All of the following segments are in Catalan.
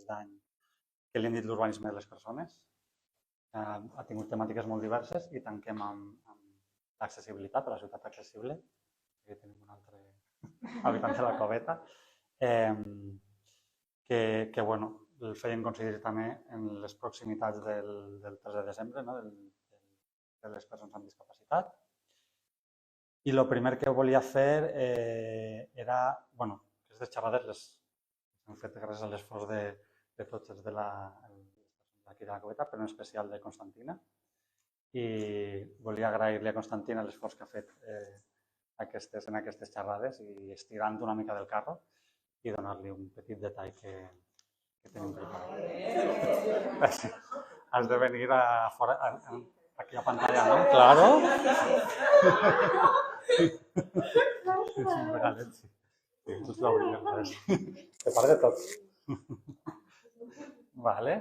d'any que li hem dit l'urbanisme de les persones. Ha tingut temàtiques molt diverses i tanquem amb l'accessibilitat, la ciutat accessible. Aquí tenim un altre habitant de la coveta. Que bueno, el feien coincidir també en les proximitats del 3 de desembre, no? De les persones amb discapacitat. I el primer que volia fer era, bueno, aquestes xerrades les hem fet gràcies a l'esforç de tots els d'aquí de la coveta, però en especial de Constantina. I volia agrair-li a Constantina l'esforç que ha fet en aquestes xerrades i estirant una mica del carro i donar-li un petit detall que tenim preparat. Has de venir a fora, aquí a pantalla, ¿no? Claro. És un regalet, sí. Tu és l'obrim, de part de tots. Vale.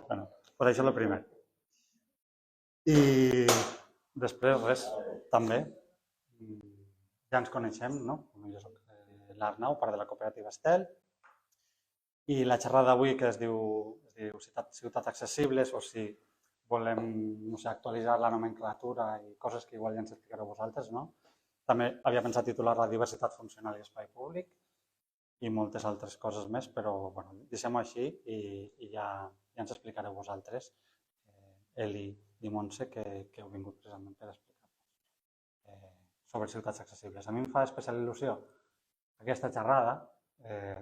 Bueno, pues això és el primer. I després, res, també, ja ens coneixem, no? Jo soc l'Arnau, part de la cooperativa Estel, i la xerrada d'avui que es diu Ciutats Accessibles, o si volem, no sé, actualitzar la nomenclatura i coses que igual ja ens explicareu vosaltres, no? També havia pensat titular-la Diversitat funcional i espai públic i moltes altres coses més, però bueno, deixem-ho així i ja ens explicareu vosaltres, Eli i Montse, que heu vingut precisament per explicar-nos sobre ciutats accessibles. A mi em fa especial il·lusió aquesta xerrada,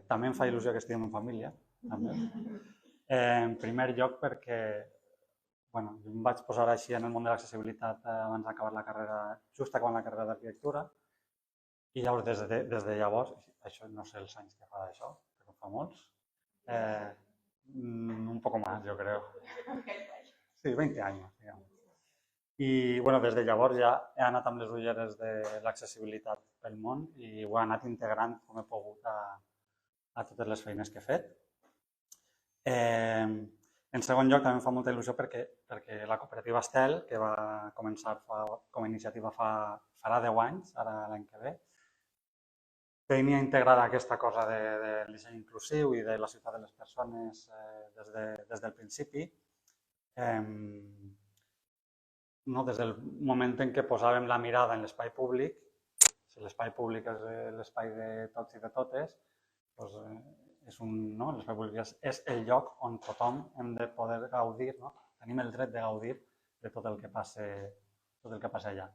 també em fa il·lusió que estiguem en família, també. En primer lloc perquè jo em vaig posar així en el món de l'accessibilitat abans d'acabar la carrera, just acabant la carrera d'arquitectura, i llavors des de llavors, això no sé els anys que fa d'això, però fa molts, un poco más, yo creo. Sí, 20 años, digamos. I des de llavors ja he anat amb les ulleres de l'accessibilitat pel món i ho he anat integrant com he pogut a totes les feines que he fet. En segon lloc, també em fa molta il·lusió perquè la cooperativa Estel, que va començar com a iniciativa farà 10 anys, ara l'any que ve, tenia integrada aquesta cosa del disseny inclusiu i de la ciutat de les persones des del principi. Des del moment en què posàvem la mirada en l'espai públic, si l'espai públic és l'espai de tots i de totes, l'espai públic és el lloc on tothom hem de poder gaudir, tenim el dret de gaudir de tot el que passa allà.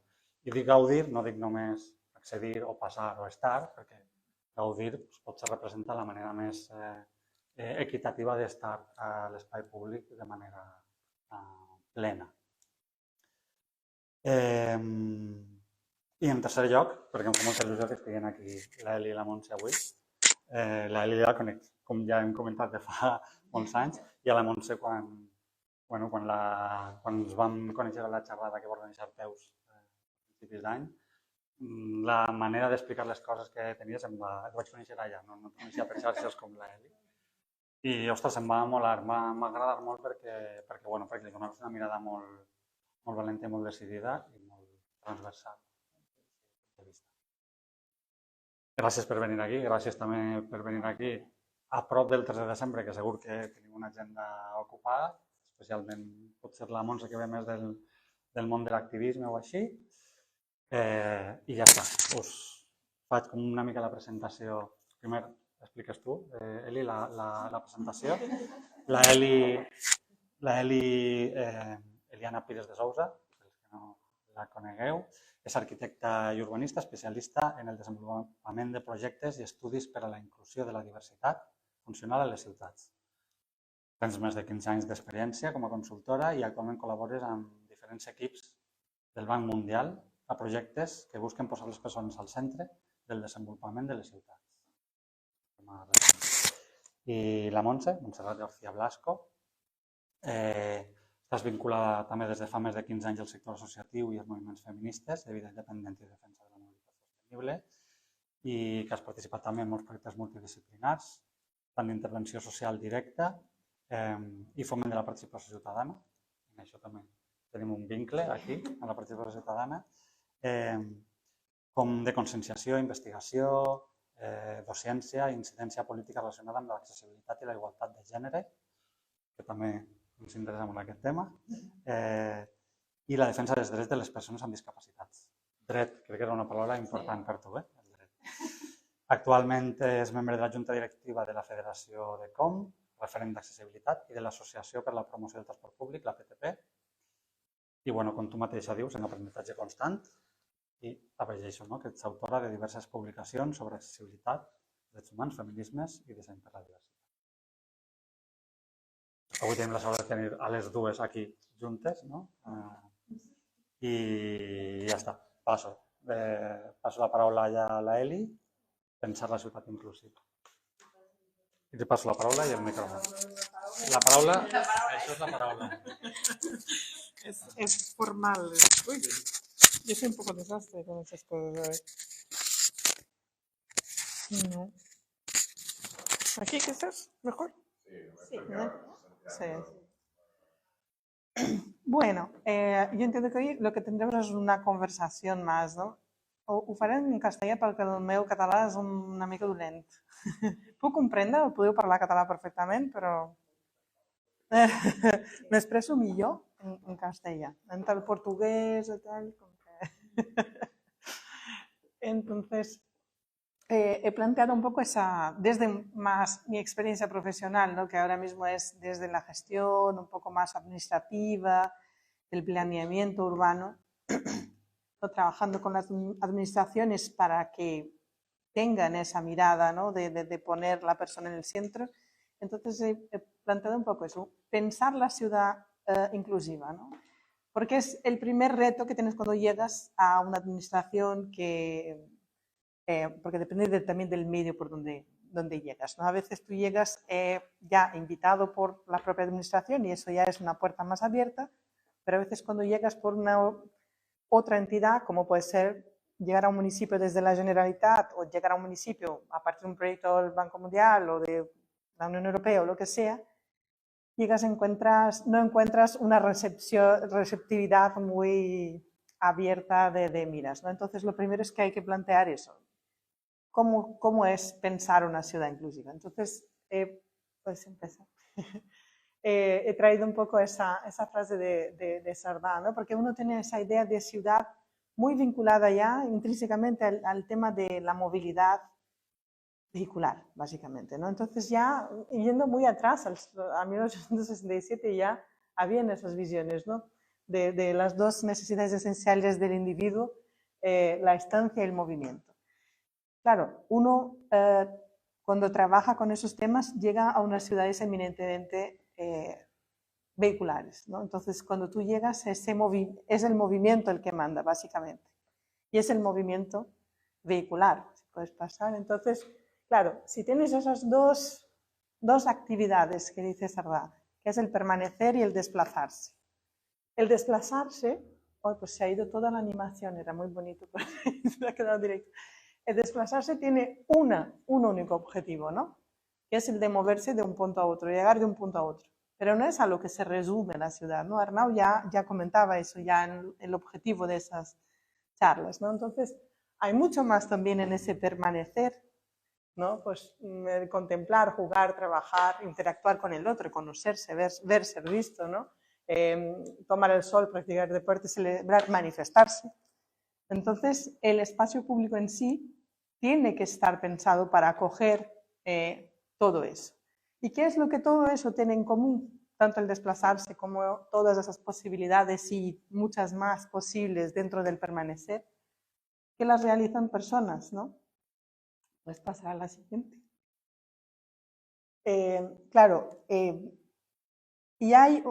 I dic gaudir, no dic només accedir o passar o estar, perquè gaudir potser representa la manera més equitativa d'estar a l'espai públic de manera plena. I en tercer lloc, perquè em fa molta il·lusió que estiguin aquí l'Eli i la Montse avui. L'Eli la conec, com ja hem comentat, de fa molts anys, i a la Montse quan ens vam conèixer a la xerrada que va organitzar Peus a principis d'any, la manera d'explicar les coses que tenies et vaig conèixer allà, no et coneixia per xarxes com l'Eli. I, ostres, em va molar, m'ha agradat molt perquè li donaves una mirada molt valenta i molt decidida i molt transversal. Gràcies per venir aquí, gràcies també per venir aquí a prop del 3 de desembre, que segur que tenim una agenda ocupada, especialment potser la Montse que ve més del món de l'activisme o així. I ja està, us faig com una mica la presentació. Primer expliques tu, Eli, la presentació. Eliana Pires de Sousa, pels que no la conegueu, és arquitecta i urbanista especialista en el desenvolupament de projectes i estudis per a la inclusió de la diversitat funcional a les ciutats. Tens més de 15 anys d'experiència com a consultora i actualment col·labores amb diferents equips del Banc Mundial a projectes que busquen posar les persones al centre del desenvolupament de les ciutats. I la Montse, Montserrat García Blasco, estàs vinculada també des de fa més de 15 anys al sector associatiu i als moviments feministes de vida independent i defensa de la mobilitat sostenible i que has participat també en molts projectes multidisciplinars, tant d'intervenció social directa i foment de la participació ciutadana. En això també tenim un vincle aquí, amb la participació ciutadana, com de conscienciació, investigació, docència i incidència política relacionada amb l'accessibilitat i la igualtat de gènere, que també ens interessa molt aquest tema, i la defensa dels drets de les persones amb discapacitats. Dret, crec que era una paraula important per tu, el dret. Actualment és membre de la Junta Directiva de la Federació de Com, referent d'accessibilitat, i de l'Associació per la Promoció del Transport Públic, la PTP. I, com tu mateixa dius, en aprenentatge constant, i afegeixo que ets autora de diverses publicacions sobre accessibilitat, drets humans, feminismes i disseny per la diversitat. Avui tenim la sort de tenir a les dues aquí juntes, no? I ja està, passo la paraula ja a la Eli, pensar la ciutat inclusiva. I te passo la paraula i el micròfon. La paraula, això és la paraula. Es formal. Uy, yo soy un poco desastre con esas cosas. No. ¿Aquí qué estás? ¿Mejor? Sí, ¿no? Sí. Bueno, yo entiendo que hoy lo que tendremos es una conversación más, no? Ho farem en castellà perquè el meu català és una mica dolent. Puc comprendre, podeu parlar català perfectament, però m'expreso millor en castellà. Entre el portugués y tal, entonces he planteado un poco desde más mi experiencia profesional, ¿no? Que ahora mismo es desde la gestión, un poco más administrativa, el planeamiento urbano, trabajando con las administraciones para que tengan esa mirada, ¿no? de poner la persona en el centro. Entonces he planteado un poco eso, pensar la ciudad inclusiva, ¿no? Porque es el primer reto que tienes cuando llegas a una administración porque depende también del medio por donde llegas, ¿no? A veces tú llegas ya invitado por la propia administración y eso ya es una puerta más abierta, pero a veces cuando llegas por una otra entidad, como puede ser llegar a un municipio desde la Generalitat o llegar a un municipio a partir de un proyecto del Banco Mundial o de la Unión Europea o lo que sea, llegas, no encuentras una receptividad muy abierta de miras, ¿no? Entonces, lo primero es que hay que plantear eso. ¿Cómo es pensar una ciudad inclusiva? Entonces, pues empezar. He traído un poco esa frase de Sardá, ¿no? Porque uno tiene esa idea de ciudad muy vinculada ya intrínsecamente al tema de la movilidad vehicular, básicamente, ¿no? Entonces ya, yendo muy atrás, a 1867 ya habían esas visiones, ¿no? De las dos necesidades esenciales del individuo, la estancia y el movimiento. Claro, uno cuando trabaja con esos temas llega a unas ciudades eminentemente vehiculares, ¿no? Entonces, cuando tú llegas, es el movimiento el que manda, básicamente. Y es el movimiento vehicular, si puedes pasar. Entonces, claro, si tienes esas dos actividades que dice Sardá, que es el permanecer y el desplazarse. El desplazarse, pues se ha ido toda la animación, era muy bonito, pero se ha quedado directo. El desplazarse tiene un único objetivo, ¿no? Que es el de moverse de un punto a otro, llegar de un punto a otro. Pero no es a lo que se resume la ciudad, ¿no? Arnau ya comentaba eso ya en el objetivo de esas charlas, ¿no? Entonces, hay mucho más también en ese permanecer, ¿no? Pues contemplar, jugar, trabajar, interactuar con el otro, conocerse, ver, ser visto, ¿no? Tomar el sol, practicar deporte, celebrar, manifestarse. Entonces, el espacio público en sí tiene que estar pensado para acoger todo eso. ¿Y qué es lo que todo eso tiene en común? Tanto el desplazarse como todas esas posibilidades y muchas más posibles dentro del permanecer, que las realizan personas, ¿no? Puedes pasar a la siguiente. Claro, y hay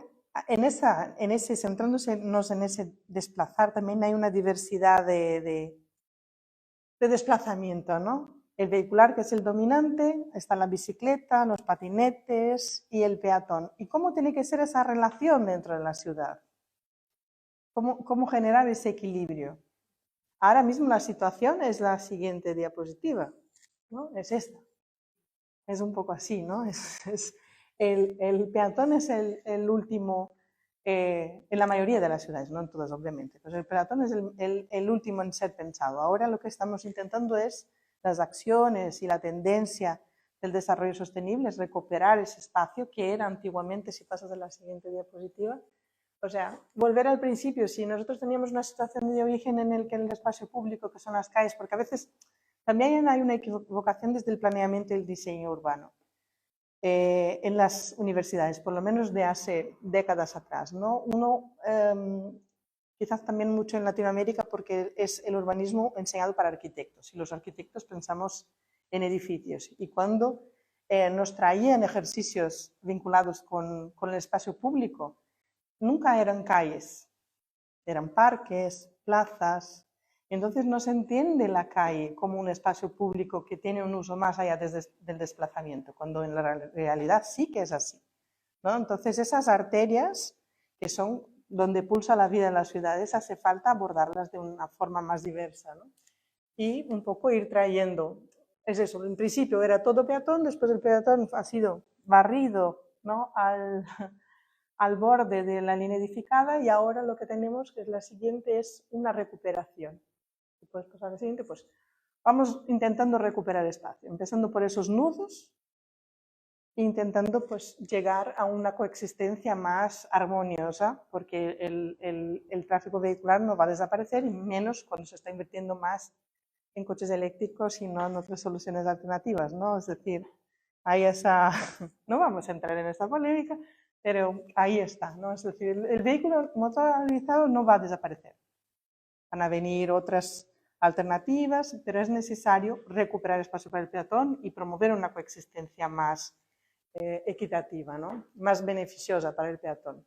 centrándonos en ese desplazar, también hay una diversidad de desplazamiento, ¿no? El vehicular, que es el dominante, está la bicicleta, los patinetes y el peatón. ¿Y cómo tiene que ser esa relación dentro de la ciudad? ¿Cómo generar ese equilibrio? Ahora mismo la situación es la siguiente diapositiva, ¿no? Es esta. Es un poco así, ¿no? El peatón es el último, en la mayoría de las ciudades, no en todas obviamente, pues el peatón es el último en ser pensado. Ahora lo que estamos intentando es las acciones y la tendencia del desarrollo sostenible es recuperar ese espacio que era antiguamente, si pasas a la siguiente diapositiva, o sea, volver al principio. Si nosotros teníamos una situación de origen en el que el espacio público, que son las calles, porque a veces también hay una equivocación desde el planeamiento y el diseño urbano en las universidades, por lo menos de hace décadas atrás, ¿no? Uno, quizás también mucho en Latinoamérica, porque es el urbanismo enseñado para arquitectos, y los arquitectos pensamos en edificios, y cuando nos traían ejercicios vinculados con el espacio público, nunca eran calles, eran parques, plazas. Entonces no se entiende la calle como un espacio público que tiene un uso más allá del desplazamiento, cuando en la realidad sí que es así, ¿no? Entonces esas arterias que son donde pulsa la vida en las ciudades, hace falta abordarlas de una forma más diversa, ¿no? Y un poco ir trayendo, es eso, en principio era todo peatón, después el peatón ha sido barrido, ¿no?, al borde de la línea edificada, y ahora lo que tenemos, que es la siguiente, es una recuperación. Si puedes pasar a la siguiente, pues vamos intentando recuperar espacio, empezando por esos nudos, intentando pues llegar a una coexistencia más armoniosa, porque el tráfico vehicular no va a desaparecer, y menos cuando se está invirtiendo más en coches eléctricos y no en otras soluciones alternativas, ¿no? Es decir, hay esa, no vamos a entrar en esta polémica, pero ahí está, ¿no? Es decir, el vehículo motorizado no va a desaparecer. Van a venir otras alternativas, pero es necesario recuperar espacio para el peatón y promover una coexistencia más equitativa, ¿no?, más beneficiosa para el peatón.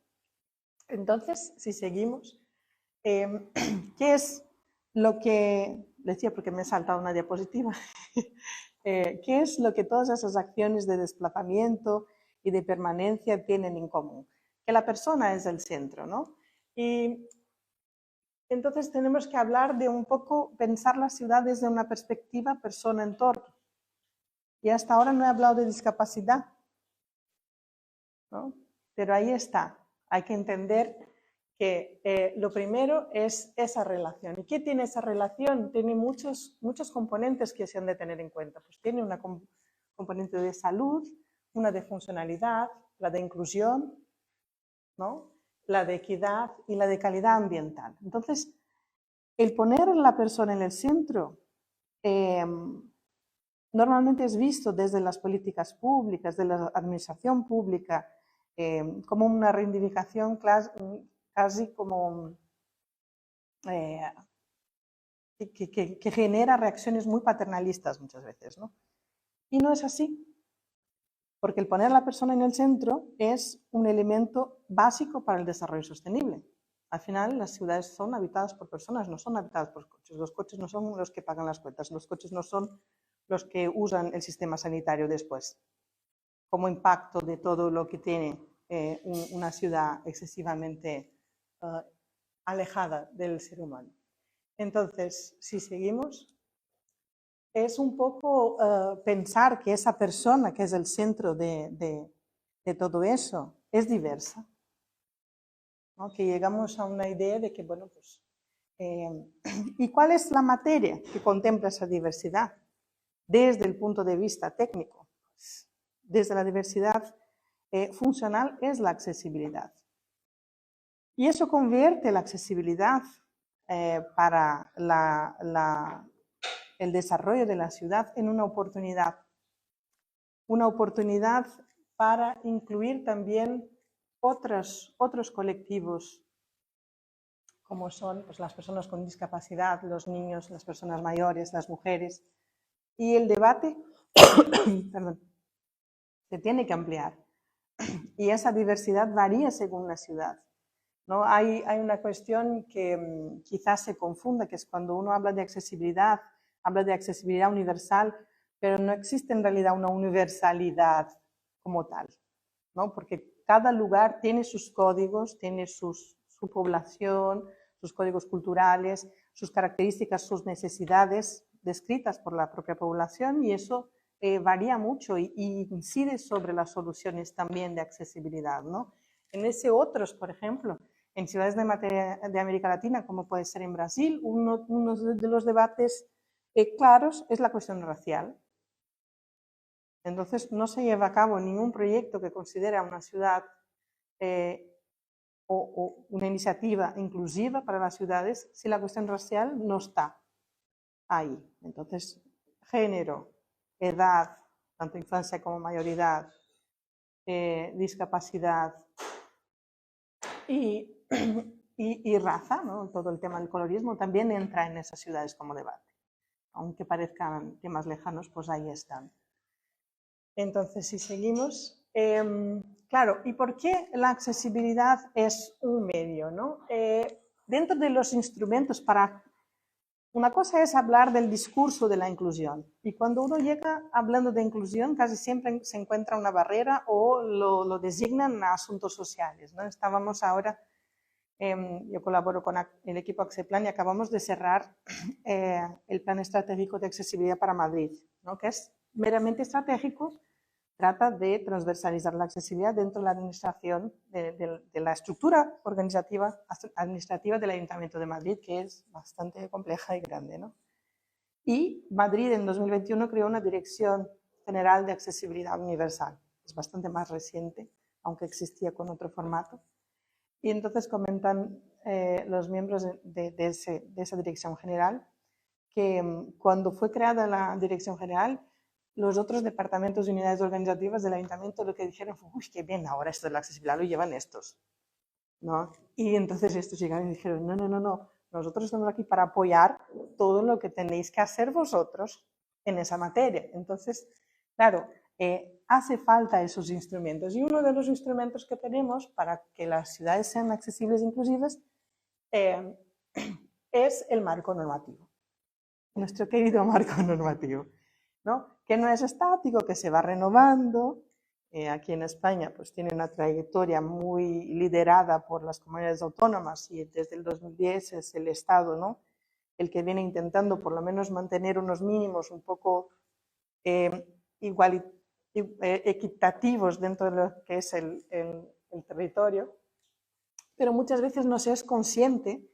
Entonces, si seguimos, ¿qué es lo que, decía porque me he saltado una diapositiva, qué es lo que todas esas acciones de desplazamiento y de permanencia tienen en común? Que la persona es el centro, ¿no? Y entonces tenemos que hablar de un poco, pensar la ciudad desde una perspectiva persona-entorno. Y hasta ahora no he hablado de discapacidad, ¿no? Pero ahí está, hay que entender que lo primero es esa relación. ¿Y qué tiene esa relación? Tiene muchos componentes que se han de tener en cuenta. Pues tiene una componente de salud, una de funcionalidad, la de inclusión, ¿no?, la de equidad y la de calidad ambiental. Entonces, el poner a la persona en el centro normalmente es visto desde las políticas públicas, de la administración pública, como una reivindicación casi como que genera reacciones muy paternalistas muchas veces, ¿no? Y no es así, porque el poner a la persona en el centro es un elemento básico para el desarrollo sostenible. Al final, las ciudades son habitadas por personas, no son habitadas por coches. Los coches no son los que pagan las cuentas, los coches no son los que usan el sistema sanitario después, como impacto de todo lo que tiene una ciudad excesivamente alejada del ser humano. Entonces, si seguimos, es un poco pensar que esa persona que es el centro de todo eso es diversa, ¿no? Que llegamos a una idea de que, bueno, pues, ¿y cuál es la materia que contempla esa diversidad? Desde el punto de vista técnico, pues, desde la diversidad funcional es la accesibilidad. Y eso convierte la accesibilidad para el desarrollo de la ciudad en una oportunidad para incluir también otros colectivos, como son pues, las personas con discapacidad, los niños, las personas mayores, las mujeres. Y el debate perdón, se tiene que ampliar. Y esa diversidad varía según la ciudad, ¿no? Hay una cuestión que quizás se confunda, que es cuando uno habla de accesibilidad universal, pero no existe en realidad una universalidad como tal, ¿no? Porque cada lugar tiene sus códigos, tiene su población, sus códigos culturales, sus características, sus necesidades descritas por la propia población, y eso varía mucho y incide sobre las soluciones también de accesibilidad, ¿no? En ese otros, por ejemplo, en ciudades de América Latina, como puede ser en Brasil, uno de los debates claros es la cuestión racial. Entonces, no se lleva a cabo ningún proyecto que considere a una ciudad o una iniciativa inclusiva para las ciudades si la cuestión racial no está ahí. Entonces, género, edad, tanto infancia como mayoridad, discapacidad y raza, ¿no? Todo el tema del colorismo también entra en esas ciudades como debate. Aunque parezcan temas lejanos, pues ahí están. Entonces, si seguimos, claro, ¿y por qué la accesibilidad es un medio, ¿no? Dentro de los instrumentos para... Una cosa es hablar del discurso de la inclusión, y cuando uno llega hablando de inclusión casi siempre se encuentra una barrera o lo designan a asuntos sociales, ¿no? Estábamos ahora, yo colaboro con el equipo Acceplan y acabamos de cerrar el plan estratégico de accesibilidad para Madrid, ¿no? Que es meramente estratégico. Trata de transversalizar la accesibilidad dentro de la administración, de la estructura organizativa administrativa del Ayuntamiento de Madrid, que es bastante compleja y grande, ¿no? Y Madrid en 2021 creó una Dirección General de Accesibilidad Universal. Es bastante más reciente, aunque existía con otro formato. Y entonces comentan los miembros de esa Dirección General que cuando fue creada la Dirección General, los otros departamentos y unidades organizativas del ayuntamiento lo que dijeron fue, uy, qué bien, ahora esto de la accesibilidad lo llevan estos, ¿no? Y entonces estos llegaron y dijeron, no, nosotros estamos aquí para apoyar todo lo que tenéis que hacer vosotros en esa materia. Entonces, claro, hace falta esos instrumentos. Y uno de los instrumentos que tenemos para que las ciudades sean accesibles e inclusivas es el marco normativo. Nuestro querido marco normativo, ¿no? Que no es estático, que se va renovando. Aquí en España pues tiene una trayectoria muy liderada por las comunidades autónomas y desde el 2010 es el Estado, ¿no? El que viene intentando por lo menos mantener unos mínimos un poco equitativos dentro de lo que es el territorio, pero muchas veces no se es consciente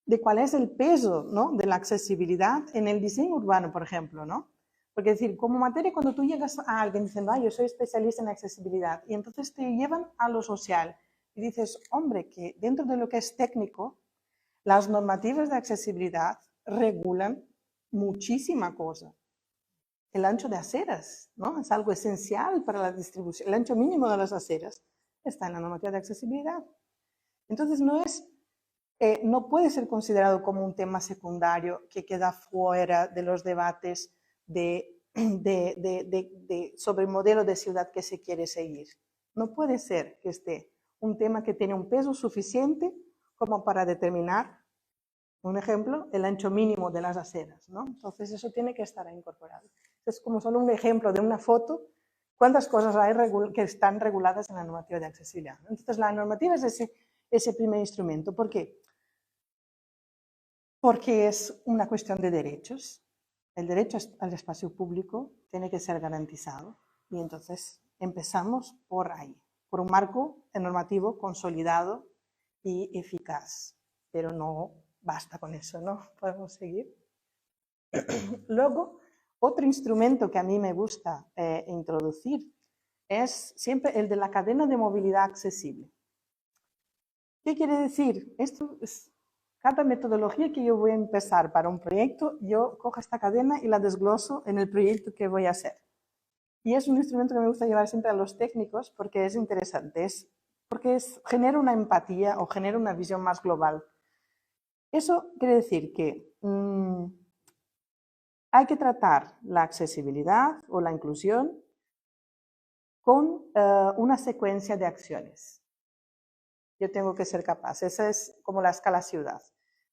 de cuál es el peso, ¿no? De la accesibilidad en el diseño urbano, por ejemplo, ¿no? Porque es decir, como materia, cuando tú llegas a alguien diciendo, yo soy especialista en accesibilidad, y entonces te llevan a lo social, y dices, hombre, que dentro de lo que es técnico, las normativas de accesibilidad regulan muchísima cosa. El ancho de aceras, ¿no? Es algo esencial para la distribución. El ancho mínimo de las aceras está en la normativa de accesibilidad. Entonces, no puede ser considerado como un tema secundario que queda fuera de los debates sobre el modelo de ciudad que se quiere seguir. No puede ser que esté un tema que tiene un peso suficiente como para determinar, un ejemplo, el ancho mínimo de las aceras, ¿no? Entonces eso tiene que estar incorporado. Es como solo un ejemplo de una foto, cuántas cosas hay que están reguladas en la normativa de accesibilidad. Entonces la normativa es ese primer instrumento. ¿Por qué? Porque es una cuestión de derechos. El derecho al espacio público tiene que ser garantizado y entonces empezamos por ahí, por un marco normativo consolidado y eficaz, pero no basta con eso, ¿no? Podemos seguir. Luego, otro instrumento que a mí me gusta introducir es siempre el de la cadena de movilidad accesible. ¿Qué quiere decir? Esto es... Cada metodología que yo voy a empezar para un proyecto, yo cojo esta cadena y la desgloso en el proyecto que voy a hacer. Y es un instrumento que me gusta llevar siempre a los técnicos porque es interesante, porque genera una empatía o genera una visión más global. Eso quiere decir que hay que tratar la accesibilidad o la inclusión con una secuencia de acciones. Yo tengo que ser capaz, esa es como la escala ciudad.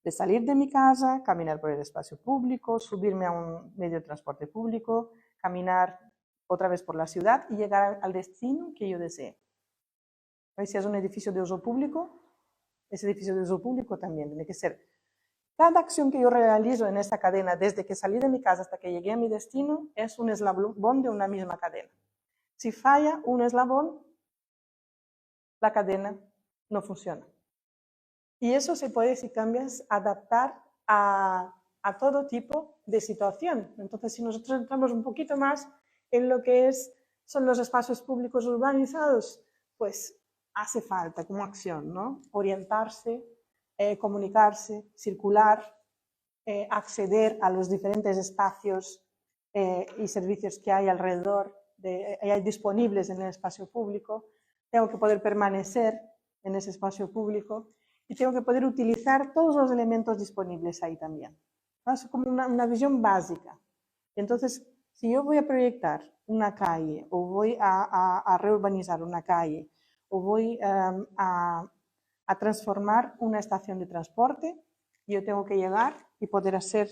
De salir de mi casa, caminar por el espacio público, subirme a un medio de transporte público, caminar otra vez por la ciudad y llegar al destino que yo desee. Si es un edificio de uso público, ese edificio de uso público también tiene que ser. Cada acción que yo realizo en esta cadena, desde que salí de mi casa hasta que llegué a mi destino, es un eslabón de una misma cadena. Si falla un eslabón, la cadena no funciona. Y eso se puede, si cambias, adaptar a a todo tipo de situación. Entonces, si nosotros entramos un poquito más en lo que son los espacios públicos urbanizados, pues hace falta como acción, ¿no? Orientarse, comunicarse, circular, acceder a los diferentes espacios y servicios que hay alrededor, hay disponibles en el espacio público. Tengo que poder permanecer en ese espacio público y tengo que poder utilizar todos los elementos disponibles ahí también. Es como una visión básica. Entonces, si yo voy a proyectar una calle o voy a reurbanizar una calle o voy a transformar una estación de transporte, yo tengo que llegar y poder hacer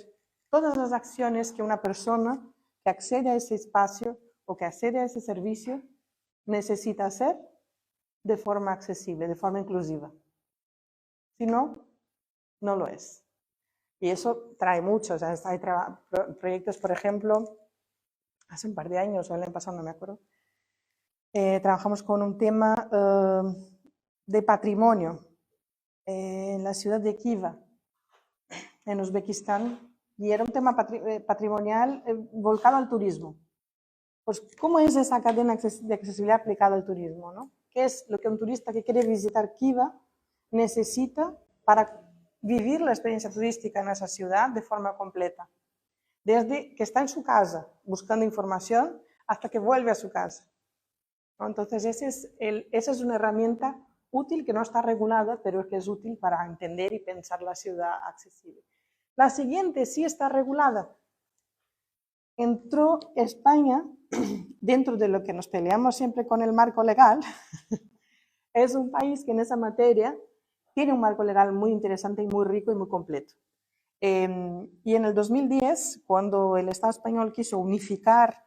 todas las acciones que una persona que accede a ese espacio o que accede a ese servicio necesita hacer de forma accesible, de forma inclusiva. Si no, no lo es. Y eso trae muchos. Hay proyectos, por ejemplo, hace un par de años o el año pasado, no me acuerdo, trabajamos con un tema de patrimonio en la ciudad de Khiva, en Uzbekistán, y era un tema patrimonial volcado al turismo. Pues, ¿cómo es esa cadena de accesibilidad aplicada al turismo, ¿no? ¿Qué es lo que un turista que quiere visitar Khiva necesita para vivir la experiencia turística en esa ciudad de forma completa? Desde que está en su casa buscando información hasta que vuelve a su casa, ¿no? Entonces, esa es una herramienta útil que no está regulada, pero que es útil para entender y pensar la ciudad accesible. La siguiente sí está regulada. Entró España, dentro de lo que nos peleamos siempre con el marco legal, es un país que en esa materia tiene un marco legal muy interesante y muy rico y muy completo. Y en el 2010, cuando el Estado español quiso unificar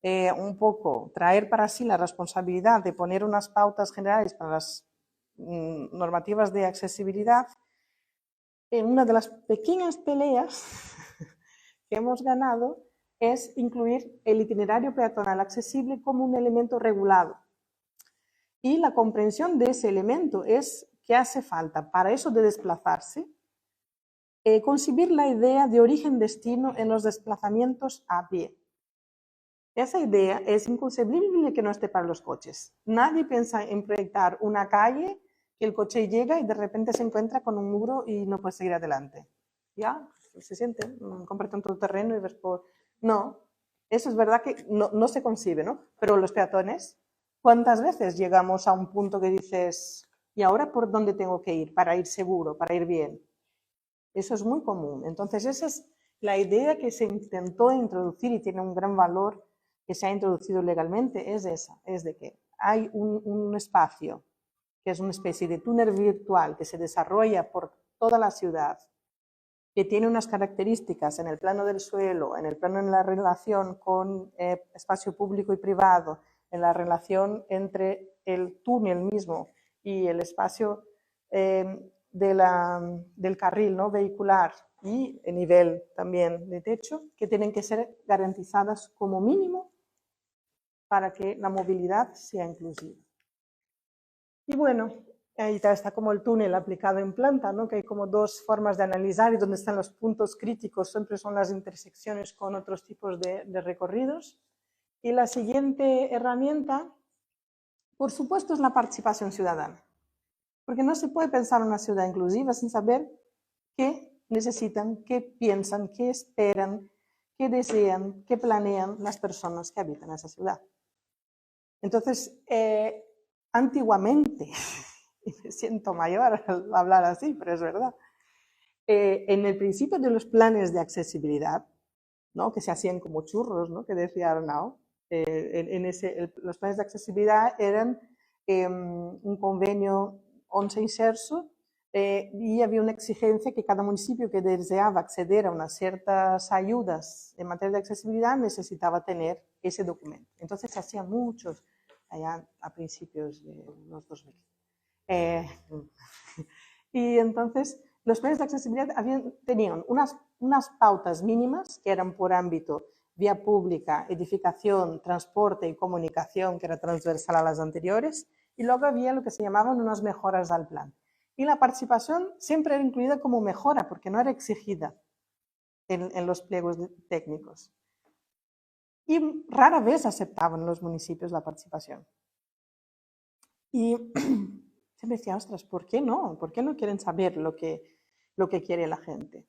un poco, traer para sí la responsabilidad de poner unas pautas generales para las normativas de accesibilidad, en una de las pequeñas peleas que hemos ganado es incluir el itinerario peatonal accesible como un elemento regulado. Y la comprensión de ese elemento es que hace falta, para eso de desplazarse, concebir la idea de origen-destino en los desplazamientos a pie. Esa idea es inconcebible que no esté para los coches. Nadie piensa en proyectar una calle que el coche llega y de repente se encuentra con un muro y no puede seguir adelante. ¿Ya? Se siente, cómprate un todoterreno y ves por... No, eso es verdad que no se concibe, ¿no? Pero los peatones, ¿cuántas veces llegamos a un punto que dices, ¿y ahora por dónde tengo que ir para ir seguro, para ir bien? Eso es muy común. Entonces, esa es la idea que se intentó introducir y tiene un gran valor que se ha introducido legalmente, es esa, es de que hay un espacio que es una especie de túnel virtual que se desarrolla por toda la ciudad, que tiene unas características en el plano del suelo, en el plano de la relación con espacio público y privado, en la relación entre el túnel mismo y el espacio del carril, ¿no?, vehicular, y el nivel también de techo, que tienen que ser garantizadas como mínimo para que la movilidad sea inclusiva. Y bueno, ahí está como el túnel aplicado en planta, ¿no?, que hay como dos formas de analizar y donde están los puntos críticos siempre son las intersecciones con otros tipos de recorridos. Y la siguiente herramienta, por supuesto, es la participación ciudadana, porque no se puede pensar una ciudad inclusiva sin saber qué necesitan, qué piensan, qué esperan, qué desean, qué planean las personas que habitan esa ciudad. Entonces, antiguamente, y me siento mayor al hablar así, pero es verdad, en el principio de los planes de accesibilidad, ¿no?, que se hacían como churros, ¿no?, que decía Arnau, los planes de accesibilidad eran un convenio 11 inserso, y había una exigencia que cada municipio que deseaba acceder a unas ciertas ayudas en materia de accesibilidad necesitaba tener ese documento. Entonces se hacían muchos allá a principios de los 2000. Y entonces los planes de accesibilidad tenían unas pautas mínimas que eran por ámbito: vía pública, edificación, transporte y comunicación, que era transversal a las anteriores, y luego había lo que se llamaban unas mejoras al plan. Y la participación siempre era incluida como mejora, porque no era exigida. en los pliegos técnicos. Y rara vez aceptaban los municipios la participación. Y se me decía, ostras, ¿por qué no? ¿Por qué no quieren saber lo que quiere la gente?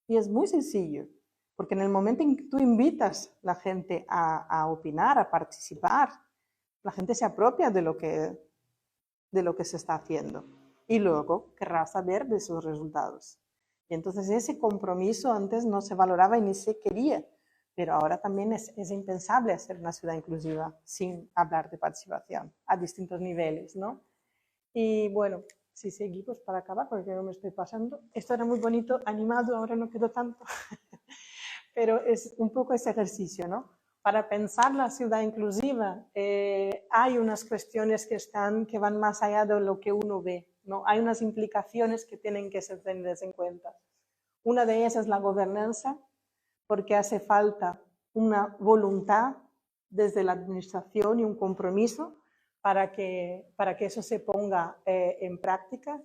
Y es muy sencillo, porque en el momento en que tú invitas a la gente a opinar, a participar, la gente se apropia de lo que se está haciendo y luego querrá saber de sus resultados. Y entonces ese compromiso antes no se valoraba y ni se quería, pero ahora también es impensable hacer una ciudad inclusiva sin hablar de participación a distintos niveles, ¿no? Y bueno, si seguimos para acabar, porque no me estoy pasando, esto era muy bonito, animado, ahora no quedó tanto, pero es un poco ese ejercicio, ¿no? Para pensar la ciudad inclusiva hay unas cuestiones que van más allá de lo que uno ve, ¿no? Hay unas implicaciones que tienen que ser tenidas en cuenta. Una de ellas es la gobernanza, porque hace falta una voluntad desde la administración y un compromiso para que eso se ponga en práctica.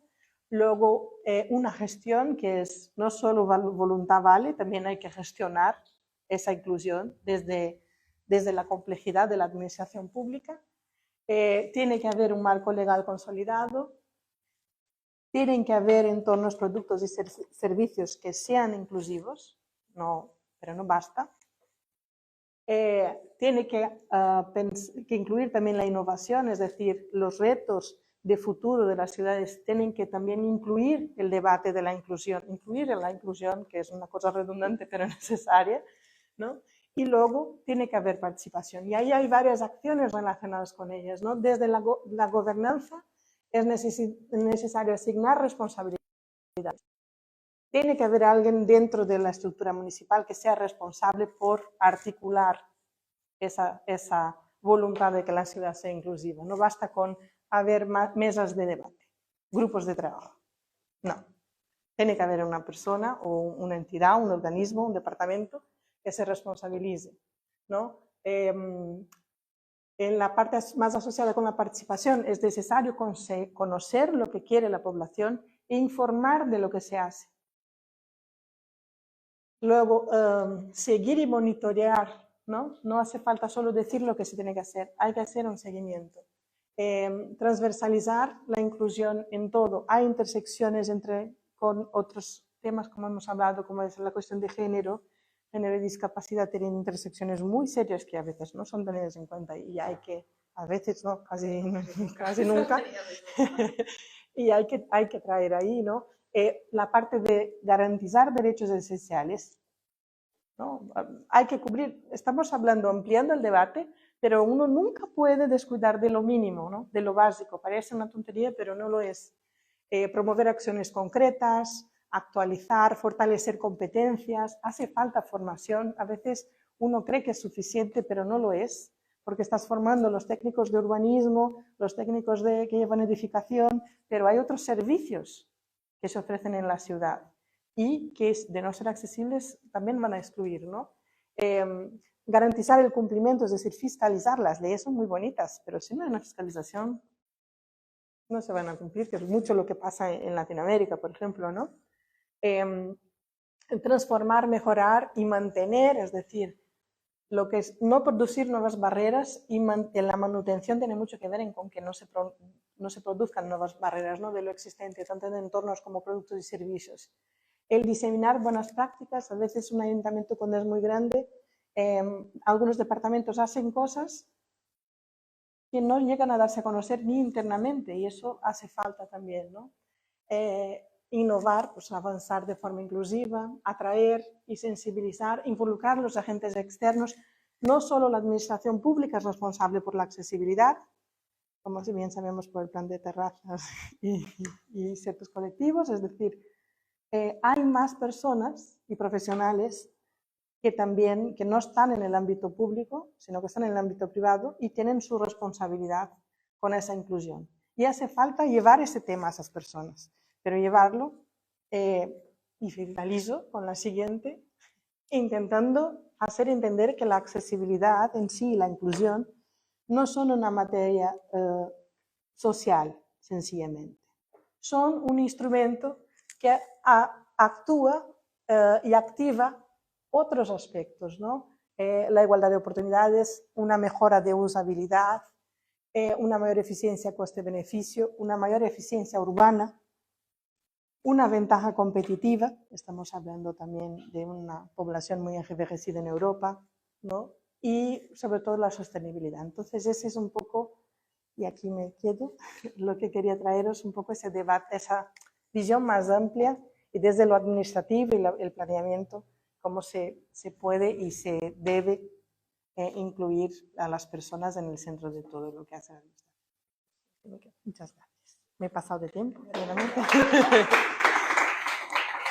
Luego, una gestión que es no solo voluntad vale, también hay que gestionar esa inclusión desde la complejidad de la administración pública. Tiene que haber un marco legal consolidado, tienen que haber entornos, productos y servicios que sean inclusivos, pero no basta. Tiene que incluir también la innovación, es decir, los retos de futuro de las ciudades tienen que también incluir el debate de la inclusión, que es una cosa redundante pero necesaria, ¿no? Y luego tiene que haber participación. Y ahí hay varias acciones relacionadas con ellas, ¿no? Desde la gobernanza es necesario asignar responsabilidades. Tiene que haber alguien dentro de la estructura municipal que sea responsable por articular esa voluntad de que la ciudad sea inclusiva. No basta con haber mesas de debate, grupos de trabajo. No. Tiene que haber una persona o una entidad, un organismo, un departamento que se responsabilice, ¿no? En la parte más asociada con la participación es necesario conocer lo que quiere la población e informar de lo que se hace. Luego, seguir y monitorear, ¿no? No hace falta solo decir lo que se tiene que hacer, hay que hacer un seguimiento. Transversalizar la inclusión en todo. Hay intersecciones con otros temas, como hemos hablado, como es la cuestión de género y discapacidad, tienen intersecciones muy serias que a veces no son tenidas en cuenta y hay que, a veces no, casi nunca, y hay que traer ahí, ¿no? La parte de garantizar derechos esenciales, ¿no? Hay que cubrir, estamos hablando, ampliando el debate, pero uno nunca puede descuidar de lo mínimo, ¿no? De lo básico. Parece una tontería, pero no lo es. Promover acciones concretas, actualizar, fortalecer competencias, hace falta formación. A veces uno cree que es suficiente, pero no lo es, porque estás formando los técnicos de urbanismo, los técnicos que llevan edificación, pero hay otros servicios que se ofrecen en la ciudad y que, de no ser accesibles, también van a excluir, ¿no? Garantizar el cumplimiento, es decir, fiscalizar. Las leyes son muy bonitas, pero si no hay una fiscalización, no se van a cumplir, que es mucho lo que pasa en Latinoamérica, por ejemplo, ¿no? Transformar, mejorar y mantener, es decir, lo que es no producir nuevas barreras y la manutención tiene mucho que ver con que no se produzcan nuevas barreras, ¿no? De lo existente, tanto en entornos como productos y servicios. El diseminar buenas prácticas, a veces un ayuntamiento cuando es muy grande, algunos departamentos hacen cosas que no llegan a darse a conocer ni internamente y eso hace falta también, ¿no? Innovar, pues avanzar de forma inclusiva, atraer y sensibilizar, involucrar a los agentes externos. No solo la administración pública es responsable por la accesibilidad, como si bien sabemos por el plan de terrazas y ciertos colectivos, es decir, hay más personas y profesionales que no están en el ámbito público, sino que están en el ámbito privado y tienen su responsabilidad con esa inclusión. Y hace falta llevar ese tema a esas personas, pero llevarlo, y finalizo con la siguiente, intentando hacer entender que la accesibilidad en sí y la inclusión no son una materia social, sencillamente. Son un instrumento que actúa y activa otros aspectos, ¿no? La igualdad de oportunidades, una mejora de usabilidad, una mayor eficiencia coste-beneficio, una mayor eficiencia urbana, una ventaja competitiva, estamos hablando también de una población muy envejecida en Europa, ¿no? Y sobre todo la sostenibilidad. Entonces ese es un poco, y aquí me quedo, lo que quería traeros un poco ese debate, esa visión más amplia y desde lo administrativo y el planeamiento, cómo se puede y se debe incluir a las personas en el centro de todo lo que hace la administración. Muchas gracias. Me he pasado de tiempo, realmente.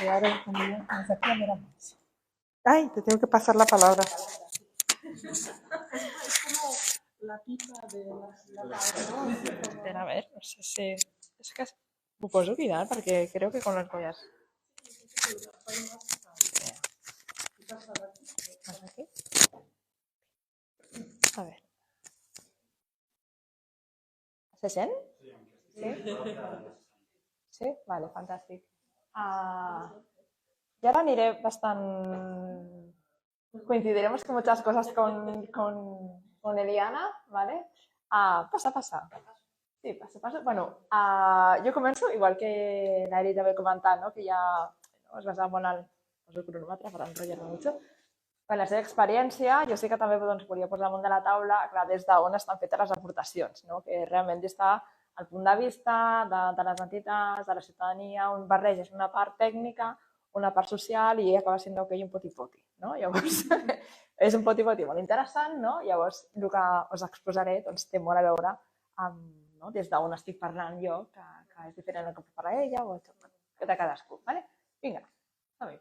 Y ahora aquí la miramos. Ay, te tengo que pasar la palabra. Es como la pipa de la Espera, a ver, no sé si... És que m'ho poso mirar perquè creo que con los collars... ¿Pasa aquí? A ver. Se sent? Sí? Sí? Vale, fantàstic. Y ahora aniré bastant... Coincidiremos con muchas cosas con Eliana, ¿vale? Passa. Sí, passa. Bueno, jo començo, igual que l'Eri també comentat, no? Que ja es basava molt en el cronòmetre per enrotllar-me mucho. En la seva experiència, jo sí que també doncs, volia posar damunt de la taula clar, des d'on estan fetes les aportacions, no? Que realment està al punt de vista de les entitats, de la ciutadania, on barreges una part tècnica, una part social i acaba sent un poti-poti. No? Llavors, és un poti-poti molt interessant, no? Llavors, el que us exposaré doncs, té molt a veure amb des d'on estic parlant jo, que és diferent del que pot parlar ella o de cadascú. Vale? Vinga,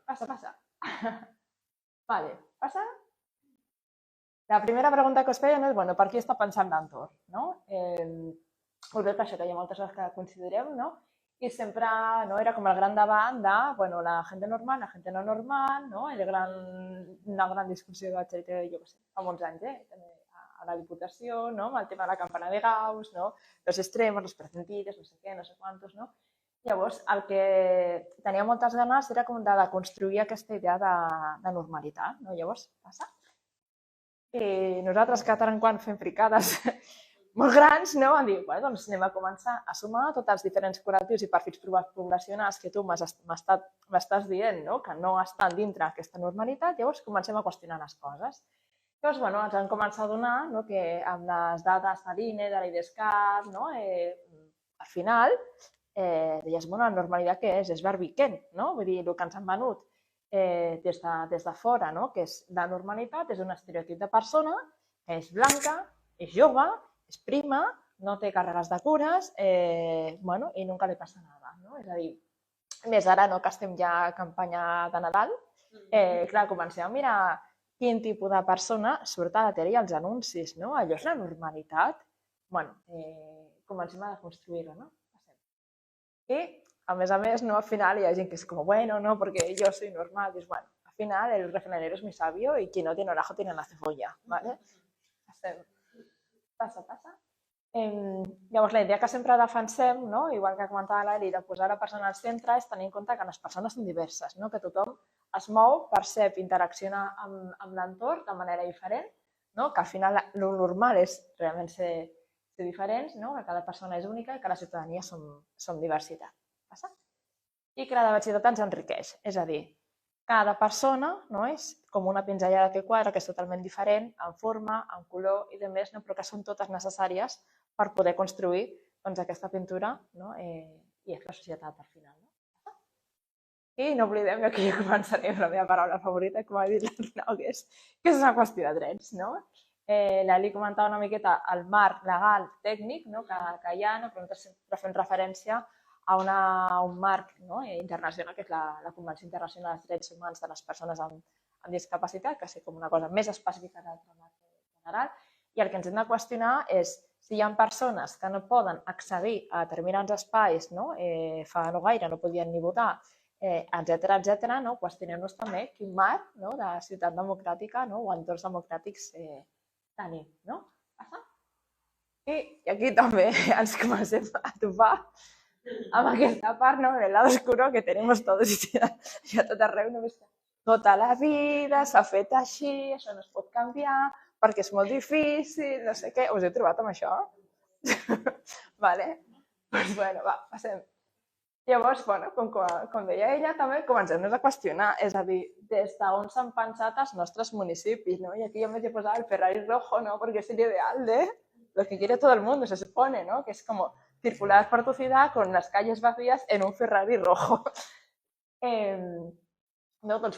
passa. Vale, passa. La primera pregunta que us feien és, bueno, per qui està pensant l'entorn? No? Molt bé, que això, que hi ha moltes coses que considerem, no? I sempre era com el gran debat de la gent normal, la gent no normal, una gran discussió que vaig tenir, jo què sé, fa molts anys, també a la Diputació, amb el tema de la campana de Gauss, los extremos, los percentiles, no sé què, no sé quantos, no? Llavors, el que tenia moltes ganes era com de construir aquesta idea de normalitat, no? Llavors, passa. I nosaltres, que tant en quant fem fricades molt grans, vam dir, doncs anem a començar a sumar tots els diferents col·lectius i perfils poblacionals que tu m'estàs dient que no estan dintre aquesta normalitat, llavors comencem a qüestionar les coses. Llavors, ens han començat a donar que amb les dades de l'INE, de l'IDESCAT, al final, deies, la normalitat què és? És barbiquent, vull dir, el que ens han venut des de fora, que és la normalitat, és un estereotip de persona que és blanca, és jove, és prima, no té càrregues de cures i nunca li passa nada. És a dir, més ara que estem ja a campanya de Nadal, clar, comencem a mirar quin tipus de persona surt a la tele i als anuncis. Allò és la normalitat? Comencem a desconstruir-ho. I, a més, al final hi ha gent que és com, bueno, no, perquè jo soy normal. Dius, bueno, al final el refranero es muy sabio y quien no tiene oreja tiene la cebolla. Passa. Llavors, la idea que sempre defensem, igual que comentava l'Eli, de posar la persona al centre, és tenir en compte que les persones són diverses, que tothom es mou, percep, interacciona amb l'entorn de manera diferent, que al final el normal és realment ser diferents, que cada persona és única i que la ciutadania som diversitat. Passa? I que la diversitat ens enriqueix, és a dir, cada persona és com una pinzellada que quadra, que és totalment diferent, en forma, en color i demés, però que són totes necessàries per poder construir aquesta pintura i és la societat al final. I no oblidem, i aquí ja començaré amb la meva paraula favorita, com ha dit l'Arnau, que és una qüestió de drets. L'Eli comentava una miqueta el marc legal tècnic que hi ha, però nosaltres fem referència a un marc internacional, que és la Convenció Internacional dels Drets Humans de les Persones amb Discapacitat, que és com una cosa més específica del marc general, i el que ens hem de qüestionar és si hi ha persones que no poden accedir a determinats espais, fa no gaire no podien ni votar, etcètera, qüestionem-nos també quin marc de ciutat democràtica o entorns democràtics tenim. I aquí també ens comencem a topar amb aquesta part, el lado oscuro que tenemos todos i a tot arreu, només que tota la vida s'ha fet així, això no es pot canviar, perquè és molt difícil, no sé què. Us he trobat amb això? Vale? Doncs bueno, va, passem. Llavors, bueno, com deia ella, també comencem a qüestionar, és a dir, des d'on s'han pensat els nostres municipis, ¿no? Y aquí yo me he posado el Ferrari rojo, ¿no? Porque es el ideal de lo que quiere todo el mundo, se supone, ¿no? Que es como circular por tu ciudad con las calles vacías en un Ferrari rojo. No, doncs,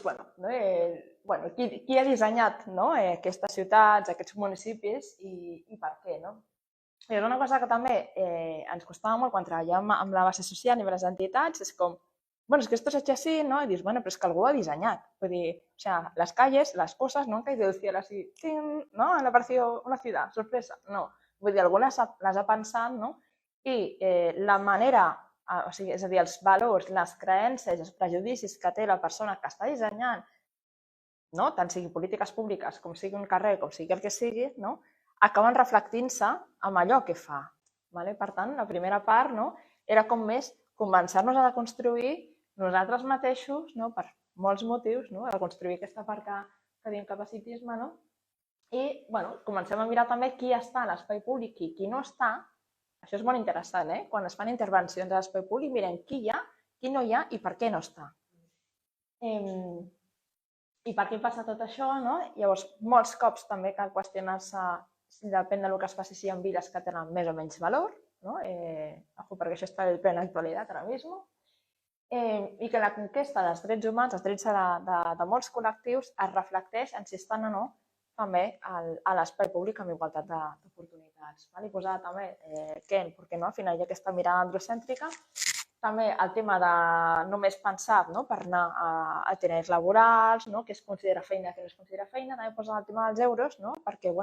bueno, qui ha dissenyat, no? Aquestes ciutats, aquests municipis i per què, no? I és una cosa que també ens costava molt quan treballàvem amb la base social i amb les entitats, és com, bueno, es que esto se ha hecho así, ¿no? Y dices, bueno, pero es que algú ho ha dissenyat. Vull dir, o sea, las calles, las cosas no han caído del cielo así, ¡ting! ¿No? Han aparecido una ciudad, sorpresa. No. Vull dir, algú les ha pensat, no? I la manera, o sigui, és a dir, els valors, les creences, els prejudicis que té la persona que està dissenyant, no? Tant siguin polítiques públiques, com sigui un carrer, com sigui el que sigui, no? Acaben reflectint-se amb allò que fa. Vale? Per tant, la primera part, no? Era com més començar-nos a construir nosaltres mateixos, no? Per molts motius, no? A construir aquesta part que diem capacitisme, no? I bueno, comencem a mirar també qui està a l'espai públic i qui no està. Això és molt interessant, quan es fan intervencions a l'espai públic, mirem qui hi ha, qui no hi ha i per què no està. I per què passa tot això, no? Llavors, molts cops també cal qüestionar-se, depèn del que es faci, si hi ha vides que tenen més o menys valor, no? Perquè això està en plena actualitat ara mismo. I que la conquesta dels drets humans, els drets de molts col·lectius, es reflecteix en si estan o no també a l'espai públic amb igualtat d'oportunitats. I posar també, perquè no, al final hi ha aquesta mirada androcèntrica, també el tema de només pensar per anar a itineraris laborals, què es considera feina, què no es considera feina, també posar el tema dels euros, perquè,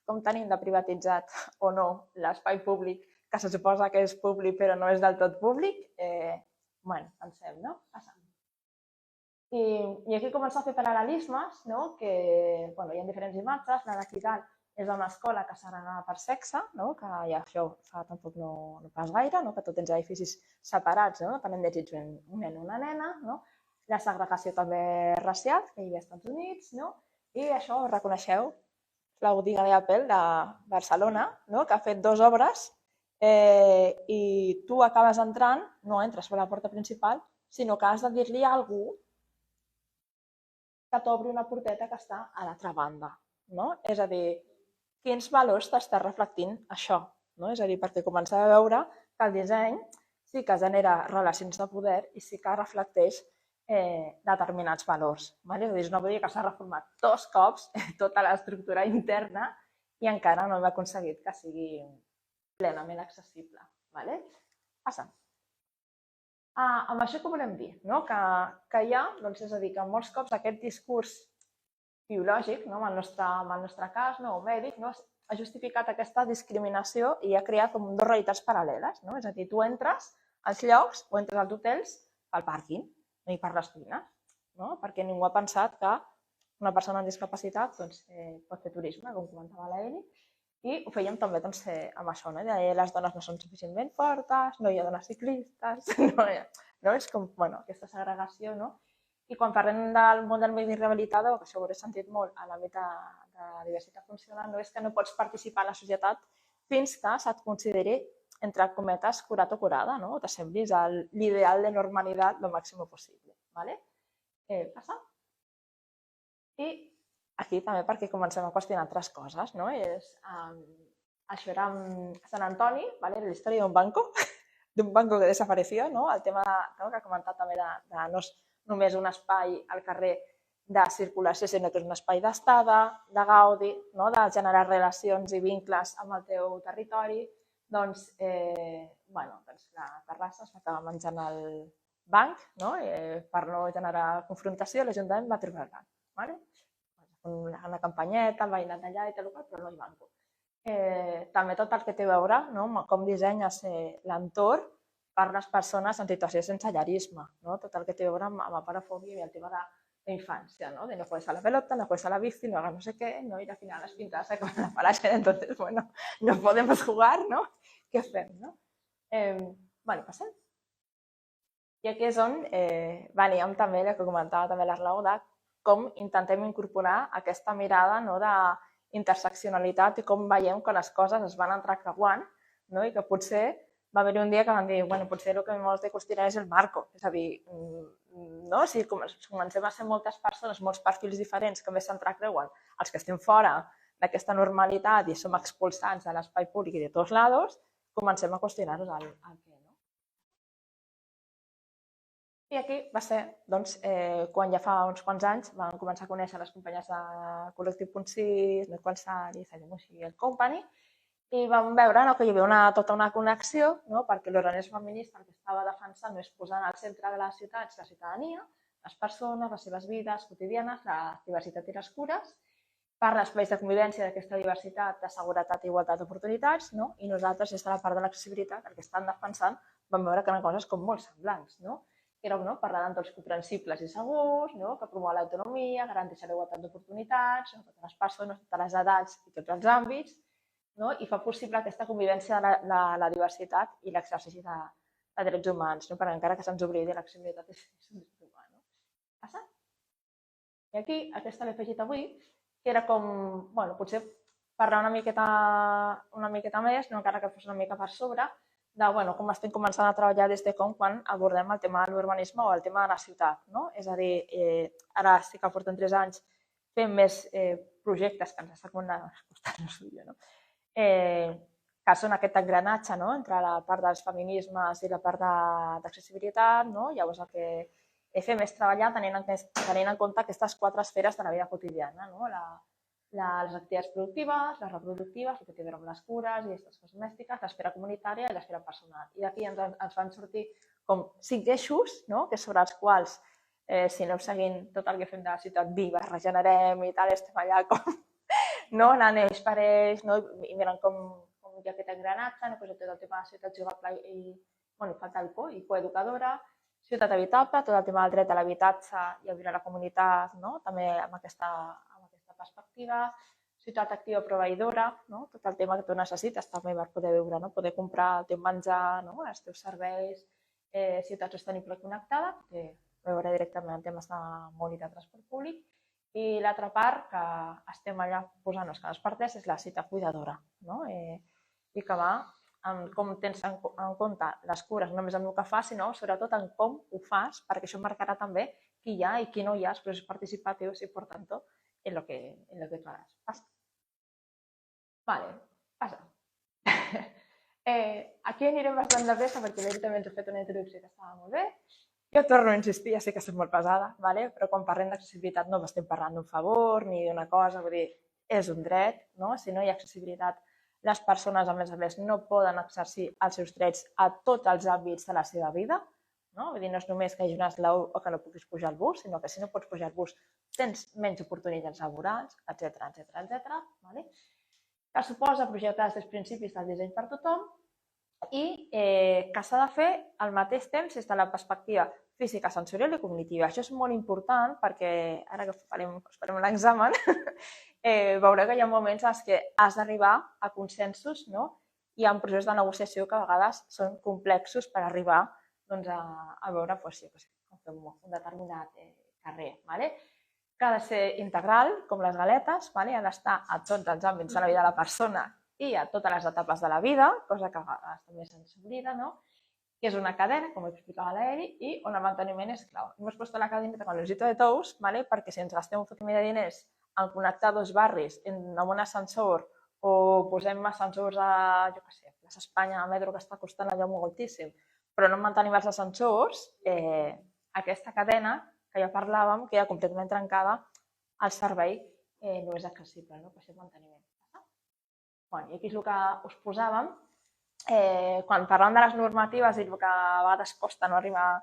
com tenim de privatitzat o no l'espai públic, que se suposa que és públic però no és del tot públic, pensem, no? Passant. I aquí comença a fer paral·lelismes, que hi ha diferents imatges. La d'aquí dalt és una escola que segregada per sexe, que ja això fa tampoc no pas gaire, que tot tens edificis separats, depenent de si ets un nen o una nena. La segregació també racial, que hi havia als Estats Units, i això ho reconeixeu, la botiga d'Apple de Barcelona, que ha fet 2 obres i tu acabes entrant, no entres per la porta principal, sinó que has de dir-li a algú que t'obri una porteta que està a l'altra banda. És a dir, quins valors t'està reflectint això? És a dir, perquè començar a veure que el disseny sí que genera relacions de poder i sí que reflecteix determinats valors. És a dir, no vull dir que s'ha reformat 2 cops tota l'estructura interna i encara no hem aconseguit que sigui plenament accessible. Passant. Amb això què volem dir? Que hi ha, és a dir, que molts cops aquest discurs biològic, en el nostre cas, o mèdic, ha justificat aquesta discriminació i ha creat com 2 realitats paral·leles. És a dir, tu entres als llocs o entres als hotels pel pàrquing i per les cuines, perquè ningú ha pensat que una persona amb discapacitat pot fer turisme, com comentava l'Eli, i ho fèiem també amb això, les dones no són suficientment fortes, no hi ha dones ciclistes, és com aquesta segregació. I quan parlem del món del medi rehabilitador, que això ho hauré sentit molt a l'àmbit de diversitat funcional, és que no pots participar a la societat fins que se't consideri, entre cometes, curat o curada, o t'assemblis a l'ideal de normalitat lo màxim possible. Passa. I aquí també perquè comencem a qüestionar altres coses. Això era Sant Antoni, la història d'un banco que desapareció, el tema que ha comentat també de no és només un espai al carrer de circulació, sinó que és un espai d'estada, de gaudi, de generar relacions i vincles amb el teu territori. La terrassa es va acabar menjant el banc, per no generar confrontació, l'Ajuntament va trobar el banc. Una campanyeta, el veïnat d'allà i tal, però no hi banco. També tot el que té a veure com dissenyes l'entorn per les persones en situació de sensellarisme, tot el que té a veure amb aparafòbia i el tema de la infància, de no juegues a la pelota, no juegues a la bici, no hagas no sé qué, y al final las pintadas se acaban la falacia, entonces, no podemos jugar, ¿Qué fem? Passem. I aquí és on veníem també, el que comentava també l'Arnau, de com intentem incorporar aquesta mirada d'interseccionalitat i com veiem que les coses es van entrecreuant, no? I que potser va haver-hi un dia que van dir, bueno, potser el que més de qüestionar és el marco, és a dir, no? Si comencem a ser moltes persones, molts perfils diferents que més s'entrecreuen, els que estem fora d'aquesta normalitat i som expulsats de l'espai públic i de tots lados, comencem a qüestionar-nos el què. I aquí va ser doncs, quan ja fa uns quants anys vam començar a conèixer les companyes de Col·lectiu Punt 6, Netqual Sari, Sayamushi i el Company, i vam veure que hi havia tota una connexió, perquè l'organisme feminista el que estava defensant és posar al centre de les ciutats la ciutadania, les persones, les seves vides quotidianes, la diversitat i les cures, per l'espais de convivència d'aquesta diversitat, de seguretat i igualtat d'oportunitats, i nosaltres, des de la part de l'accessibilitat, el que estan defensant, vam veure que eren coses com molt semblants, que era parlar d'entorns comprensibles i segurs, que promou l'autonomia, garanteix la igualtat d'oportunitats, totes les persones, totes les edats i tots els àmbits, i fa possible aquesta convivència de la diversitat i l'exercici de drets humans, perquè encara que se'ns oblidi, l'accessibilitat és un dret humà. Passa? I aquí, aquesta l'he afegit avui, que era com, potser parlar una miqueta més, encara que fos una mica per sobre, de com estem començant a treballar des de quan abordem el tema de l'urbanisme o el tema de la ciutat. És a dir, ara sí que portem 3 anys fent més projectes que ens està costant que són aquest engranatge entre la part dels feminismes i la part d'accessibilitat. Llavors el que fem és treballar tenint en compte aquestes 4 esferes de la vida quotidiana. Les activitats productives, les reproductives, el que té a veure amb les cures i les tasques domèstiques, l'esfera comunitària i l'esfera personal. I d'aquí ens van sortir com 5 eixos, que sobre els quals, si aneu seguint tot el que fem de la ciutat viva, regenerem i tal, estem allà com anant eix per eix i mirant com hi ha aquest engranatge, tot el tema de ciutat jugable i falta el coeducadora, ciutat habitable, tot el tema del dret a l'habitatge i a viure a la comunitat, també amb aquesta perspectiva, ciutat activa proveïdora, tot el tema que tu necessites també per poder viure, poder comprar el teu menjar, els teus serveis, ciutat sostenible i connectada, que veure directament en temes de mobilitat i transport públic. I l'altra part que estem allà posant-nos que despertés és la ciutat cuidadora, i que va en com tens en compte les cures, no només en el que fas, sinó sobretot en com ho fas, perquè això marcarà també qui hi ha i qui no hi ha, els processos participatius i, per tant, en lo que tú harás. Pasa. Vale, passa. Aquí anirem bastant de pressa perquè també ens he fet una introducció que estava molt bé. Jo torno a insistir, ja sé que soc molt pesada, però quan parlem d'accessibilitat no estem parlant d'un favor ni d'una cosa, vull dir, és un dret, si no hi ha accessibilitat, les persones, a més, no poden exercir els seus drets a tots els àmbits de la seva vida. Vull dir, no és només que hi hagi un eslau o que no puguis pujar al bus, sinó que si no pots pujar al bus tens menys oportunitats laborals, etc. Que suposa projectar els principis del disseny per tothom i que s'ha de fer al mateix temps des de la perspectiva física, sensorial i cognitiva. Això és molt important perquè ara que farem l'examen veureu que hi ha moments en què has d'arribar a consensos i hi ha un procés de negociació que a vegades són complexos per arribar a veure un determinat carrer. Que ha de ser integral, com les galetes, ha d'estar a tots els àmbits de la vida de la persona i a totes les etapes de la vida, cosa que a vegades també se'ns oblida, que és una cadena, com explicava l'Eri, i on el manteniment és clau. Hemos puesto la cadeneta con el osito de tous, perquè si ens gastem un fotimer de diners en connectar 2 barris amb un ascensor o posem ascensors a, jo què sé, a Plaça Espanya, a Metro, que està costant allò moltíssim, però no mantenim els ascensors, aquesta cadena que ja parlàvem, que ja completament trencada, el servei no és accessible, per aquest manteniment. I aquí és el que us posàvem, quan parlàvem de les normatives i el que a vegades costa no arribar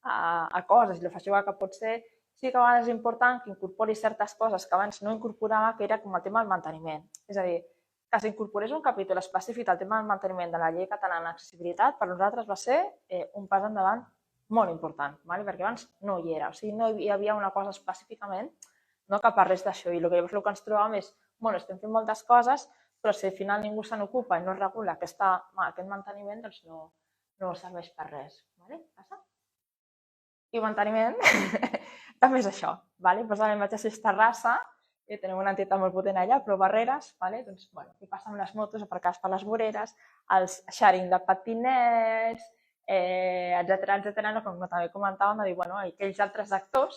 a coses, i la feixuga que pot ser, sí que a vegades és important que incorpori certes coses que abans no incorporava, que era com el tema del manteniment. És a dir, que s'incorporés un capítol específic al tema del manteniment de la llei catalana d'accessibilitat, per nosaltres va ser un pas endavant molt important, perquè abans no hi era. O sigui, no hi havia una cosa específicament que parlés d'això. I el que ens trobàvem és, estem fent moltes coses, però si al final ningú se n'ocupa i no es regula aquest manteniment, doncs no serveix per res. Passa? I manteniment també és això. Doncs a la mateixa terrassa tenim una entitat molt potent allà, però barreres, doncs, què passa amb les motos aparcades per les voreres, els sharing de patinets, etcètera, com també comentàvem, de dir, aquells altres actors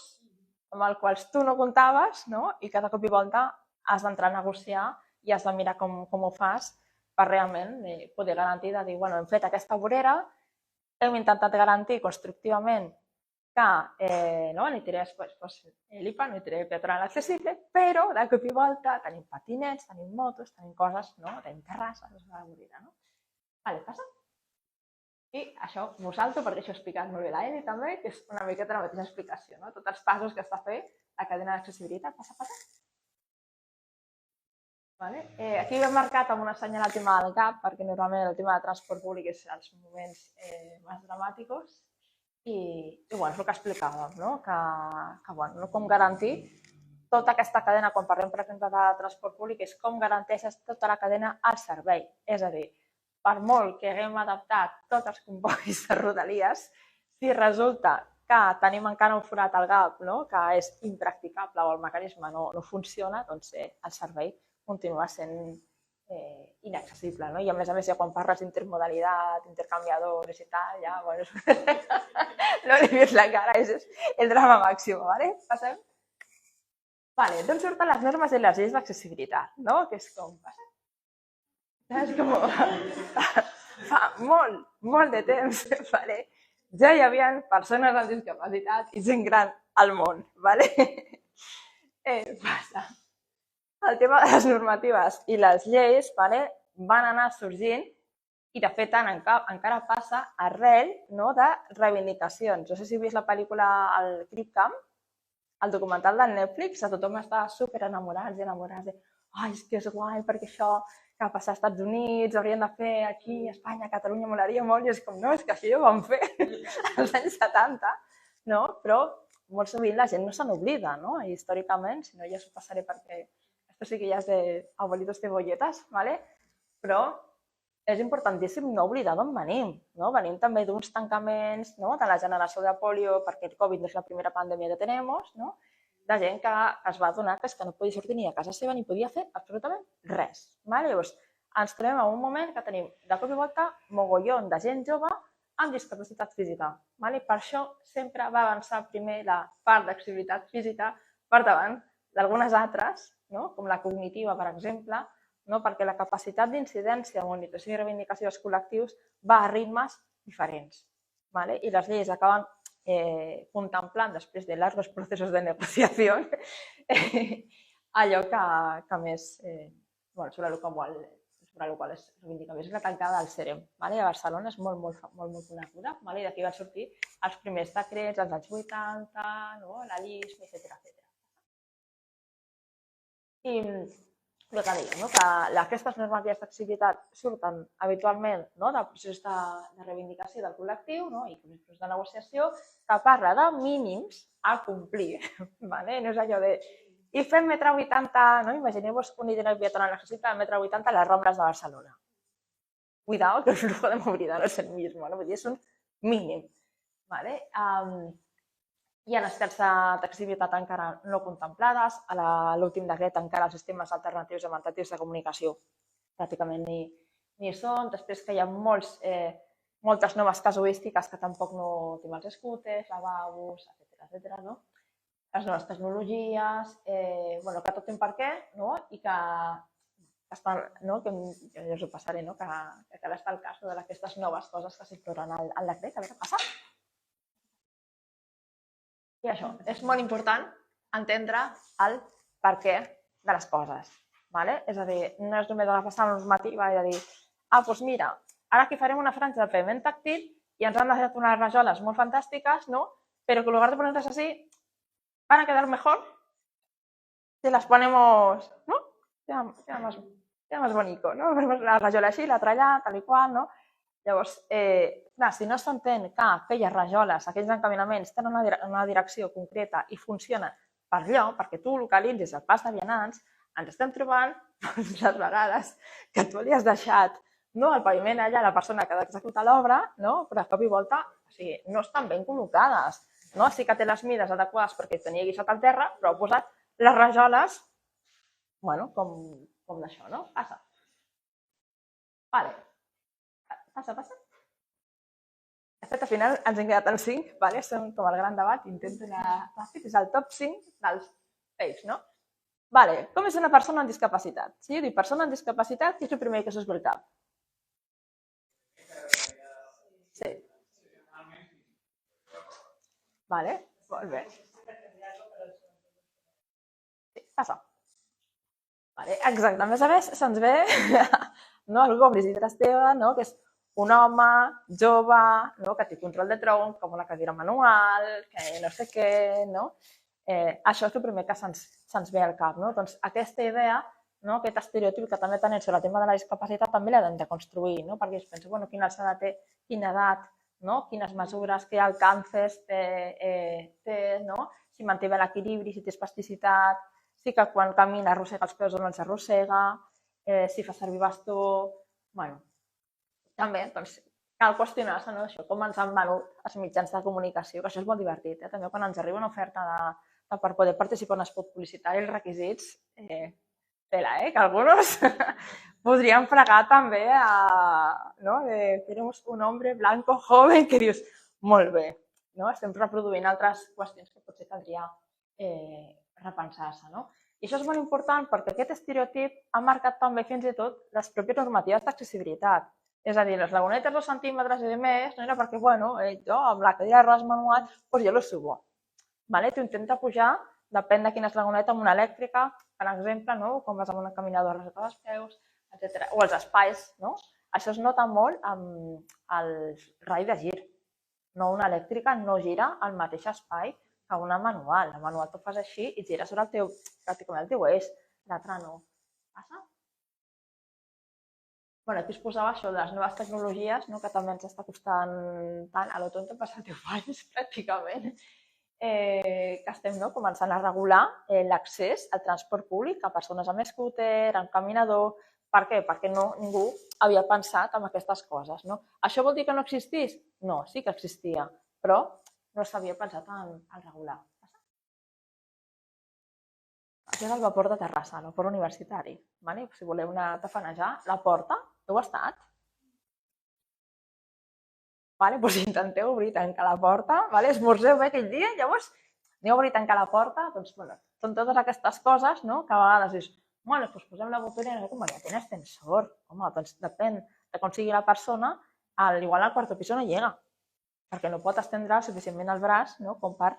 amb els quals tu no comptaves, i cada cop i volta has d'entrar a negociar i has de mirar com ho fas per realment poder garantir de dir, hem fet aquesta vorera, hem intentat garantir constructivament que no hi tirés l'IPA, no hi tiré peatonal accessible, però de cop i volta tenim patinets, tenim motos, tenim coses, tenim terrasses, és una vorera, no? Vale, passa. I això m'ho salto perquè això ho ha explicat molt bé l'Aeli també, que és una miqueta la mateixa explicació, no? Tots els passos que està fent la cadena d'accessibilitat, passa. Aquí ho he marcat amb una senyal al tema del GAP, perquè normalment el tema de transport públic és els moments més dramàtics. I és el que explicàvem, que com garantir tota aquesta cadena, quan parlem, per exemple, de transport públic, és com garanteixes tota la cadena al servei. És a dir, per molt que haguem adaptat tots els combois de Rodalies, si resulta que tenim encara un forat al GAP, que és impracticable o el mecanisme no funciona, doncs el servei continua sent inaccessible. I a més, ja quan parles d'intermodalitat, intercanviadors i tal, ja, no li veus la cara, és el drama màxim, Passem? Doncs surten les normes i les lleis d'accessibilitat, que és com passa. És com fa molt de temps, ja hi havia persones amb discapacitat i gent gran al món, Passa. El tema de les normatives i les lleis van anar sorgint i, de fet, encara passa arrel de reivindicacions. No sé si heu vist la pel·lícula El Crip Camp, el documental del Netflix, tothom està superenamorats i enamorats de és que és guai, perquè això que va passar als Estats Units, haurien de fer aquí, a Espanya, a Catalunya, molaria molt, i és com, no, és que així ho van fer als anys 70, però molt sovint la gent no se n'oblida, històricament, si no ja s'ho passaré perquè esto sí que ja és de abuelitos cebolletas, però és importantíssim no oblidar d'on venim. Venim també d'uns tancaments, de la generació de polio, perquè el Covid no és la primera pandèmia que tenim, de gent que es va adonar que no podia sortir ni a casa seva ni podia fer absolutament res. Llavors, ens trobem en un moment que tenim de cop i volta mogollon de gent jove amb discapacitat física. Per això sempre va avançar primer la part d'accessibilitat física per davant d'algunes altres, com la cognitiva, per exemple, perquè la capacitat d'incidència, monitorització i reivindicació dels col·lectius va a ritmes diferents. I les lleis acaben contemplant, després de llargs processos de negociació, allò que més, sobre el qual es reivindica més, és la tancada del CEREM. A Barcelona és molt coneguda, i d'aquí van sortir els primers decrets, als anys 80, la LISM, etcètera. I el que dèiem, que aquestes normatives d'accessibilitat surten habitualment del procés de reivindicació del col·lectiu i procés de negociació que parla de mínims a complir. No és allò de i fem metre 80, imagineu-vos un itinerari peatonal accessible de metre 80 a les Rambles de Barcelona. Cuidado, que el flujo de movilidad no es el mismo, és un mínim. Hi ha necessitats d'accessibilitat encara no contemplades. A l'últim decret encara els sistemes alternatius i augmentatius de comunicació pràcticament ni hi són. Després que hi ha moltes noves casuístiques que tampoc no tenim els scooters, lavabos, etcètera. Les noves tecnologies, que tot té un per què i que ja us ho passaré, que ara està el cas d'aquestes noves coses que s'inclouran al decret. A veure què passa. I això, és molt important entendre el per què de les coses. És a dir, no és només agafar la normativa i dir doncs mira, ara aquí farem una franja de paviment tàctil i ens han deixat unes rajoles molt fantàstiques, però que en lugar de ponerlas así, van a quedar mejor si las ponemos, queda más bonito, ponemos la rajola així, l'altra allà, tal i qual, Llavors, si no s'entén que aquelles rajoles, aquells encaminaments tenen una direcció concreta i funcionen per allò, perquè tu localitzis el pas de vianants, ens estem trobant les vegades que tu li has deixat el paviment allà a la persona que ha d'executar l'obra, però de cop i volta no estan ben col·locades. no? Sí que té les mides adequades perquè tenia guixat al terra, però ha posat les rajoles, bueno, com d'això, no? Passa. Vale. Passa. De fet, al final ens hem quedat al 5, vale? Som com el gran debat, intento anar ràpid, és el top 5 dels peix, no? Vale, com és una persona amb discapacitat? Si jo dic persona amb discapacitat, què és el primer que s'us ve al cap? Sí. Vale, molt bé. Sí, passa. Vale, exacte. A més, se'ns ve no, algú amb visites teva, no, que és un home jove, no, que té control de tronc, com una cadira manual, que no sé què, no? Això és el primer que se'ns ve al cap, no? Doncs aquesta idea, no, aquest estereotip que també tenim sobre el tema de la discapacitat també l'hem de construir, no? Perquè es pensa, bueno, quina alçada té, quina edat, no? Quines mesures, què alcances té, no? Si manté bé l'equilibri, si té espasticitat, sí que quan camina arrossega els peus o no els arrossega, si fa servir bastó... Bueno, també doncs, cal qüestionar-se, no? Això, com ens han venut els mitjans de comunicació, que això és molt divertit. També quan ens arriba una oferta per poder participar en un spot publicitari, els requisits, tela, que alguns podrien fregar també no? Tenemos un hombre blanco joven que dius, molt bé, no? Estem reproduint altres qüestions que potser caldria repensar-se, no? I això és molt important perquè aquest estereotip ha marcat també fins i tot les pròpies normatives d'accessibilitat. És a dir, les lagunetes 2 centímetres i més no era perquè, bueno, jo amb la cadira de rodes manual, doncs jo lo subo. Vale? Tu intenta pujar, depèn de quina és laguneta, amb una elèctrica, per exemple, no? Com vas amb una caminadora arrossegant els peus, etc. O els espais, no? Això es nota molt amb el rai de gir. No, una elèctrica no gira al mateix espai que una manual. La manual tu fas així i gira sobre pràcticament el teu eix. L'altra no. Passa? Bueno, aquí es posava això de les noves tecnologies, no? Que també ens està costant tant, a lo tonto hem passat 10 anys pràcticament, que estem començant a regular l'accés al transport públic a persones amb scooter, amb caminador. Per què? Perquè ningú havia pensat en aquestes coses. No? Això vol dir que no existís? No, sí que existia, però no s'havia pensat en regular. Això és el vapor de Terrassa, el vapor universitari. Vale? Si voleu anar a tafanejar, la porta, heu estat? Vale? Pues intenteu obrir i tancar la porta, vale? Esmorzeu bé aquell dia, llavors aneu a obrir i tancar la porta, doncs, bueno, són totes aquestes coses, no? Que a vegades dius, bueno, doncs posem la botella i com ja tens ascensor. Home, doncs depèn de com sigui la persona, igual al quarto pis no llega, perquè no pot estendre suficientment el braç, no? Com per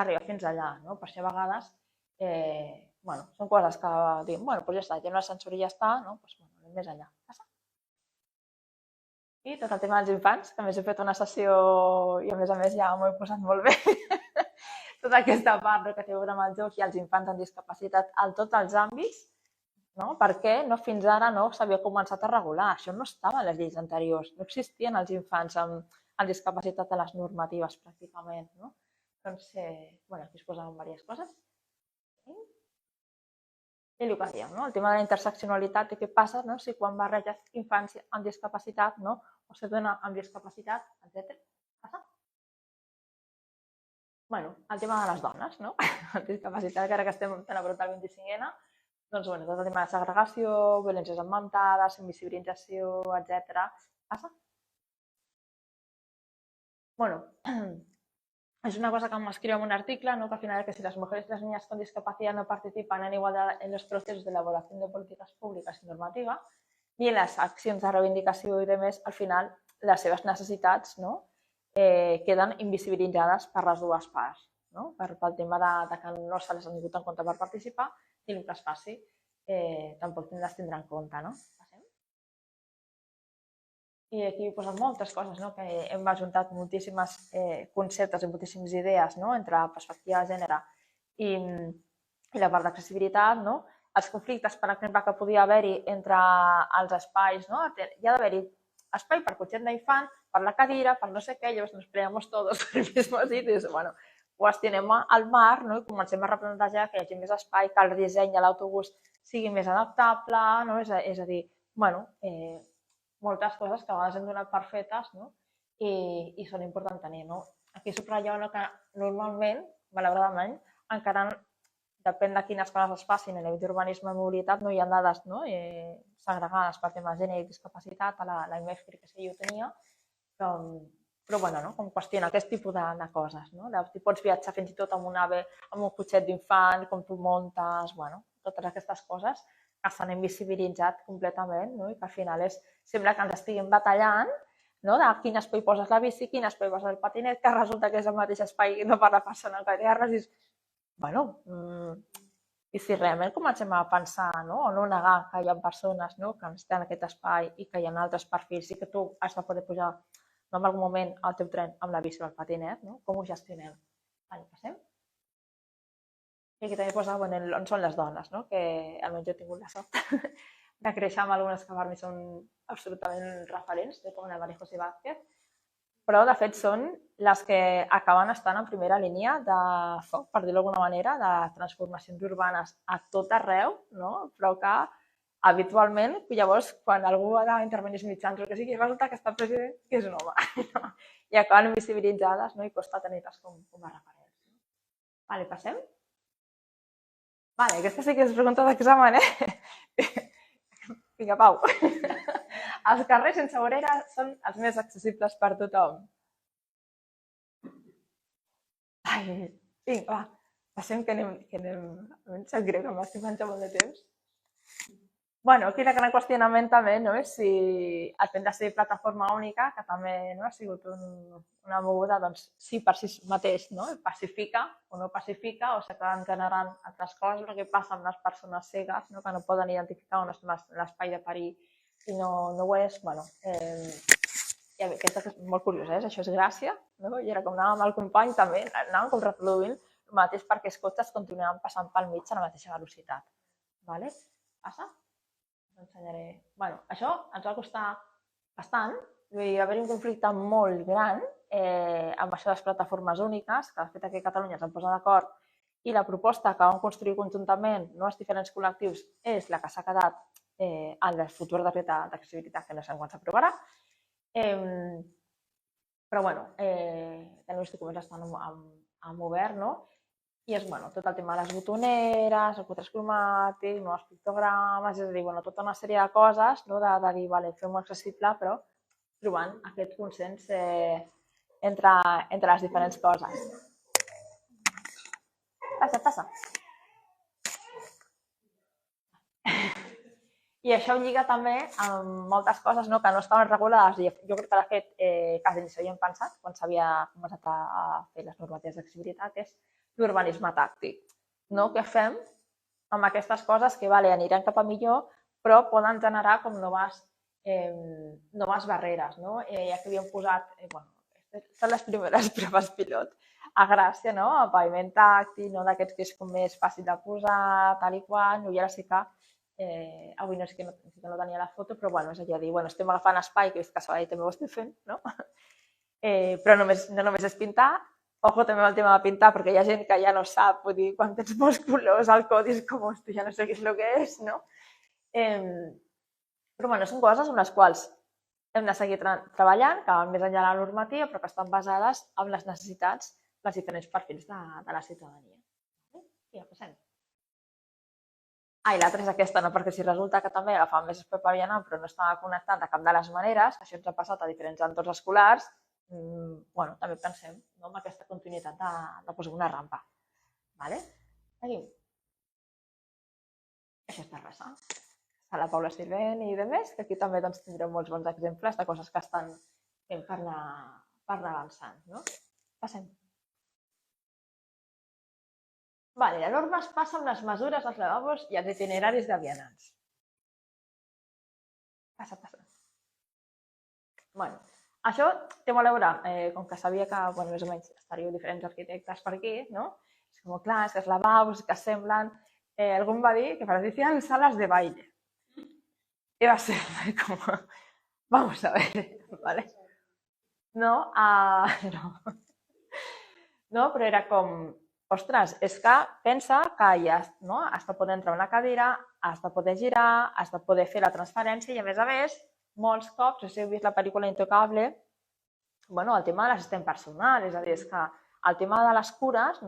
arribar fins allà, no? Per això a vegades, bueno, són coses que diem, bueno, doncs ja està, ja no l'ascensor i ja està, no? Doncs bueno, anem més enllà. I tot el tema dels infants, que a més he fet una sessió i a més ja m'ho he posat molt bé. Tota aquesta part que té a veure amb el joc i els infants amb discapacitat en tots els àmbits, no? Perquè fins ara no s'havia començat a regular. Això no estava en les lleis anteriors. No existien els infants amb discapacitat a les normatives pràcticament. No? Doncs, bueno, aquí es posaven diverses coses. I el que dèiem, no? El tema de la interseccionalitat i què passa si quan barreges infants amb discapacitat o se dona amb discapacitat, etc. Passa? Bueno, el tema de les dones, no? Amb discapacitat, que ara que estem tan a prop del 25N, doncs, bueno, tot el tema de segregació, violències augmentades, invisibilització, etc. Passa? Bueno, es una cosa que m'escriu en un article, ¿no? Que al final es que si las mujeres y las niñas con discapacidad no participan en igualdad en los procesos de elaboración de políticas públicas y normativa i en les accions de reivindicació i de més, al final les seves necessitats queden invisibilitzades per les dues parts, no? Pel tema de que no se les ha tingut en compte per participar i el que es faci tampoc les tindrà en compte. No? I aquí he posat moltes coses, que hem ajuntat moltíssims conceptes i moltíssimes idees entre perspectiva de gènere i la part d'accessibilitat, els conflictes, per exemple, que podia haver-hi entre els espais, hi ha d'haver-hi espai per cotxet d'infant, per la cadira, per no sé què, llavors nos peleamos todos en el mismo sitio, i bueno, qüestionem al mar i comencem a replantejar que hi hagi més espai, que el disseny de l'autobús sigui més adaptable, és a dir, bueno, moltes coses que a vegades hem donat per fetes i són importants tenir. aquí subratllava que normalment, malauradament, encara depèn de quines coses es facin a nivell d'urbanisme i mobilitat, no hi ha dades segregades per temes gènere i discapacitat, a la IMEF crec que sí ho tenia, però bueno, no? Com qüestiona aquest tipus de coses, no? Tu pots viatjar fins i tot amb un AVE, amb un cotxet d'infant, com tu muntes, bueno, totes aquestes coses que s'han invisibilitzat completament, no? I que al final sembla que ens estiguin batallant, no? De quin espai poses la bici, quin espai poses el patinet, que resulta que és el mateix espai no per la persona que té res. Bueno, i si realment comencem a pensar, no? O no negar que hi ha persones, no? Que necessiten aquest espai i que hi ha altres perfils i que tu has de poder pujar en algun moment al teu tren amb la bici o el patinet, no? Com ho gestionem? Vale, passem. I aquí també posa on són les dones, no? Que almenys jo he tingut la sort de créixer amb algunes que per mi són absolutament referents, com la María José Vázquez, però de fet són les que acaben estant en primera línia de foc, per dir-ho d'alguna manera, de transformacions urbanes a tot arreu, no? Però que habitualment, llavors, quan algú ha d'intervenir els mitjans o que sigui, resulta que està el president, que és un home, no? I acaben invisibilitzades, no? I costa tenir-les com a referents. Vale, passem? Vale, aquesta sí que és pregunta d'examen, Vinga, Pau. Els carrers sense vorera són els més accessibles per tothom. Ai, vinga, va. Passem que anem... Em sap greu que m'estic menjant molt de temps. Bueno, aquí el gran qüestionament també no és si el fet de ser plataforma única, que també no ha sigut una moguda, doncs sí per si mateix, no? Pacifica o no pacifica, o s'acaben generant altres coses, el que passa amb les persones cegues, no? Que no poden identificar on és l'espai de perill i no ho és. Bueno, i aquest és molt curiós, això és Gràcia, no? I era com anàvem amb el company també, anàvem com reproduint el mateix perquè els cotxes continuaven passant pel mig a la mateixa velocitat. Vale? Passa? Us ensenyaré. Bueno, això ens va costar bastant. Va haver-hi un conflicte molt gran amb això de les plataformes úniques, que de fet aquí a Catalunya s'han posat d'acord, i la proposta que vam construir conjuntament, no els diferents col·lectius, és la que s'ha quedat en el futur decret d'accessibilitat, que no sé quan s'aprovarà. Però, bueno, tenim els documents estan en obert, no? I és tot el tema de les botoneres, el quadre cromàtic, els pictogrames, és a dir, tota una sèrie de coses de dir, vale, fem-ho accessible, però trobant aquest consens entre les diferents coses. Passa. I això lliga també amb moltes coses que no estaven regulades. Jo crec que, de fet, quasi ni s'havien pensat quan s'havia començat a fer les normatives d'accessibilitat, que és l'urbanisme tàctic. Què fem amb aquestes coses que aniran cap a millor, però poden generar com noves barreres. Ja que havíem posat, són les primeres proves pilot, a Gràcia, a paviment tàctil, d'aquests que és com més fàcil de posar, tal i qual, i ara sí que avui no és que no tenia la foto, però és allò de dir, estem agafant espai, que és que Sabadell també ho estic fent, però no només és pintar. Ojo també amb el tema de pintar, perquè hi ha gent que ja no sap, vull dir, quan tens molts colors al codi és com, hosti, ja no sé què és el que és, no? Però són coses amb les quals hem de seguir treballant, que van més enllà de la normativa, però que estan basades en les necessitats dels diferents perfils de la ciutadania. I ja passem. I l'altra és aquesta, perquè si resulta que també agafàvem més espai per vianant, però no estava connectat de cap de les maneres, això ens ha passat a diferents entorns escolars, també pensem en aquesta continuïtat de posar una rampa. Seguim. Això és Terrassa. Està la Paula Sirvent i demés, que aquí també tindrem molts bons exemples de coses que estan fent per anar avançant. Passem. La norma es passa amb les mesures als lavabos i als itineraris de vianants. Passa. Això té molt a veure, com que sabia que més o menys estaríeu diferents arquitectes per aquí, no? És com, clar, és que els lavabos que semblen... Algú em va dir que parecien sales de baile. I va ser com... Vamos a ver, ¿vale? No, però era com... Ostres, és que pensa que ja has de poder entrar a una cadira, has de poder girar, has de poder fer la transferència i, a més, molts cops, si heu vist la pel·lícula Intocable, el tema de l'assistent personal, és a dir, és que el tema de les cures,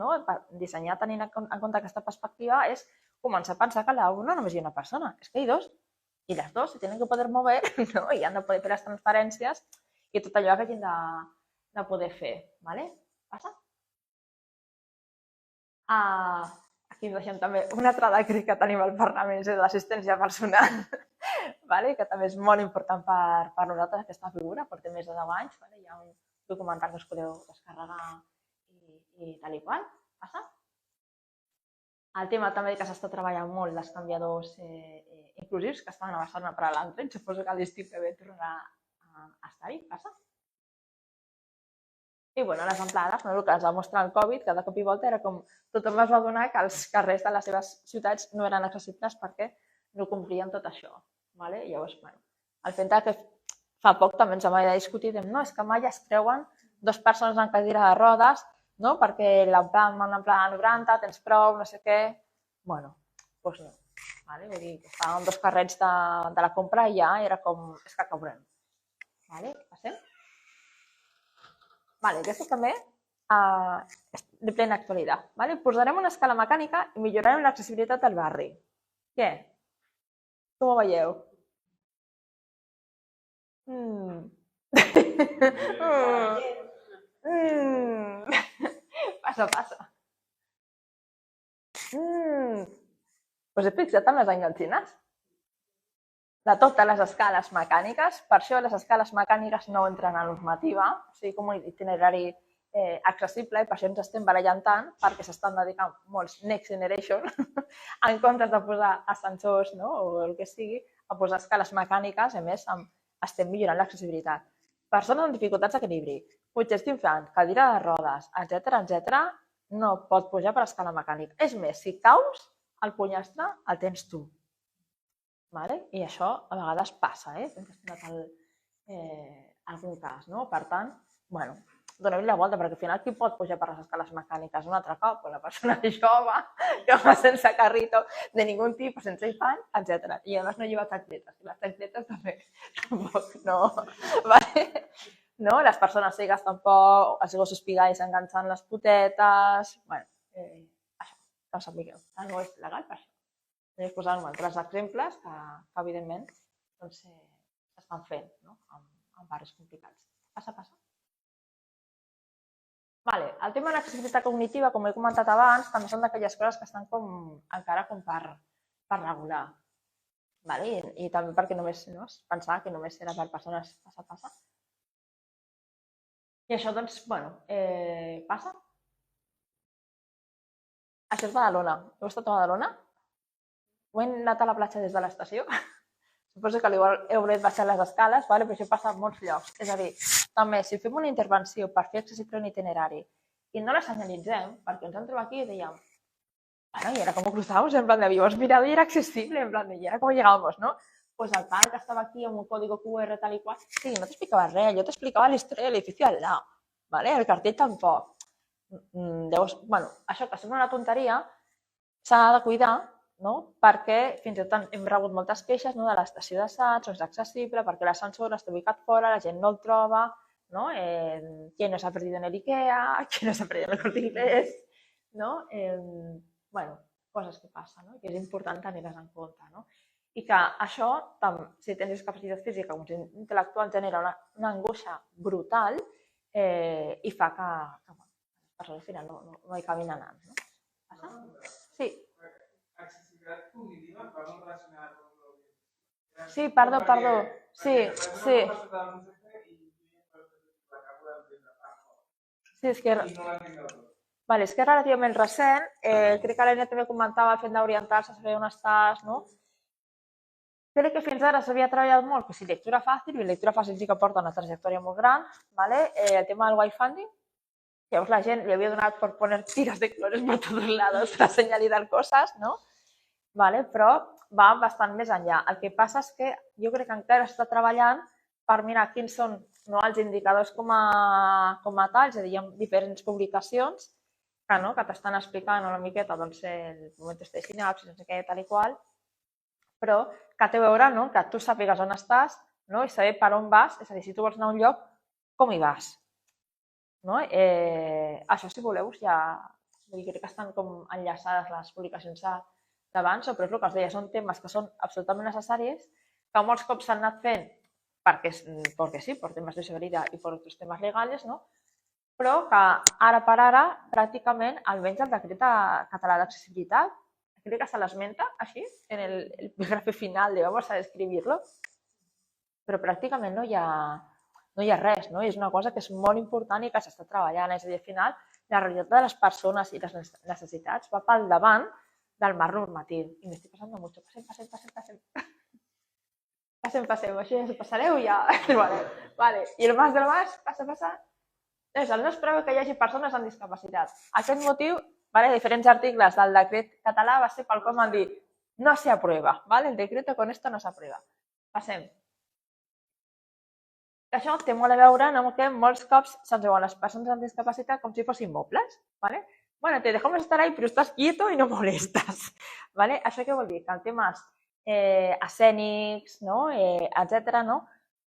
dissenyar tenint en compte aquesta perspectiva, és començar a pensar que a no només hi ha una persona, és que hi ha dos, i les dos se tienen que poder mover, i han de poder fer les transferències i tot allò que hagin de poder fer. Passa? Aquí ens deixem també un altre decret que tenim al Parlament, és l'assistència personal, que també és molt important per nosaltres, aquesta figura, porta més de 10 anys, hi ha un documental que us podeu descarregar i tal i qual. Passa? El tema també que s'està treballant molt dels canviadors inclusius que estaven a Barcelona per a l'altre, suposo que a l'estiu que ve tornarà a estar-hi. Passa? I les amplades, el que ens va mostrar el Covid, que de cop i volta era com tothom es va adonar que els carrers de les seves ciutats no eren accessibles perquè no complien tot això. Llavors, el fet que fa poc també ens vam haver de discutir, no, és que mai es creuen 2 persones en cadira de rodes, perquè l'amplada 90, tens prou, no sé què. Doncs no. Vull dir, estàvem 2 carrets de la compra i ja era com, és que caurem. Passem? Aquesta també és de plena actualitat. Posarem una escala mecànica i millorarem l'accessibilitat del barri. Què? Com ho veieu? Passa. Us he fixat en les enganxines? De totes les escales mecàniques, per això les escales mecàniques no entren a normativa, o sigui, com un itinerari accessible, i per això ens estem barallant tant, perquè s'estan dedicant molts Next Generation, en comptes de posar ascensors o el que sigui, a posar escales mecàniques, a més, estem millorant l'accessibilitat. Persones amb dificultats d'equilibri, cotxes d'infant, cadira de rodes, etc., no pot pujar per escala mecànica. És més, si caus, el pollastre el tens tu. I això a vegades passa, hem gestionat algun cas. Per tant, donem-li la volta, perquè al final qui pot pujar per les escales mecàniques un altre cop? La persona jove, que va sense carrito de ningú tipus, sense infant, etc. I a més no lleva tacletes, i les tacletes també tampoc no. Les persones cegues tampoc, els gossos pigalls enganxant les potetes, això, que ho sapigueu, no és legal per això. Només posar altres exemples que evidentment, s'estan fent en barris complicats. Passa. El tema de l'accessibilitat cognitiva, com he comentat abans, també són d'aquelles coses que estan encara per regular. I també perquè només pensar que només era per persones passa. I això, passa. Això és Badalona. Heu estat a Badalona? Ho he anat a la platja des de l'estació. Suposo que heu baixat les escales, però això passa en molts llocs. És a dir, també, si fem una intervenció per fer accessible un itinerari i no la senyalitzem, perquè ens entrem aquí i dèiem, y era como cruzamos, en plan de habíamos mirado y era accesible, en plan de, y era como llegábamos, ¿no? Pues el pal que estaba aquí amb un código QR tal y cual, sí, no t'explicava res, jo t'explicava la història de l'edifici al lado, el cartell tampoc. Llavors, això que sembla una tonteria, s'ha de cuidar, perquè fins i tot hem rebut moltes queixes de l'estació de Sants, no és accessible, perquè l'ascensor està ubicat fora, la gent no el troba, quién no s'ha perdut en l'IKEA, quién no s'ha perdut en el Corte Inglés, coses que passen, que és important tenir-les en compte. I que això, si tens discapacitat física o intel·lectual, genera una angoixa brutal i fa que les persones al final no hi acabin anant. Passa? Sí. Accessibilitat cognitiva va molt relacionada amb Sí, perdó. Sí. Sí, és que és relativament recent. Crec que l'Aina també comentava el fet d'orientar-se a saber on estàs. Crec que fins ara s'havia treballat molt, que si lectura fàcil, i lectura fàcil sí que porta una trajectòria molt gran, el tema del wayfinding. Llavors la gent li havia donat per poner tiras de colores por todos lados para señalizar cosas, però va bastant més enllà. El que passa és que jo crec que encara està treballant per mirar quins són els indicadors com a tal, és a dir, hi ha diferents publicacions que t'estan explicant una miqueta el moment de sinapsis, no sé què, tal i qual, però que té a veure que tu sàpigues on estàs i saber per on vas, és a dir, si tu vols anar a un lloc, com hi vas, No? Això, si voleu, ja crec que estan com enllaçades les publicacions d'abans, però és el que us deia, són temes que són absolutament necessaris, que molts cops s'han anat fent perquè sí, per temes de seguretat i per altres temes legals, no? Però que ara per ara, pràcticament, almenys el decret català d'accessibilitat, crec que se l'esmenta així, en el epígrafe final de vamos a describirlo, però pràcticament no hi ha res, no? És una cosa que és molt important i que s'està treballant. És a dir, al final, la realitat de les persones i les necessitats va pel davant del marc normatiu. I m'estic passant de mucho. Passem. Passem. Així ja passareu ja. Vale. I el mas del mas, passa. No es preveu que hi hagi persones amb discapacitat. Aquest motiu, diferents articles del decret català va ser pel qual van dir no se aprueba, el decreto con esto no se aprueba. Passem. Això té molt a veure amb que molts cops se'ns veuen les persones amb discapacitat com si fossin mobles. Bueno, te dejamos estar ahí, pero estás quieto y no molestas. Això què vol dir? Que en temes escènics, etc.,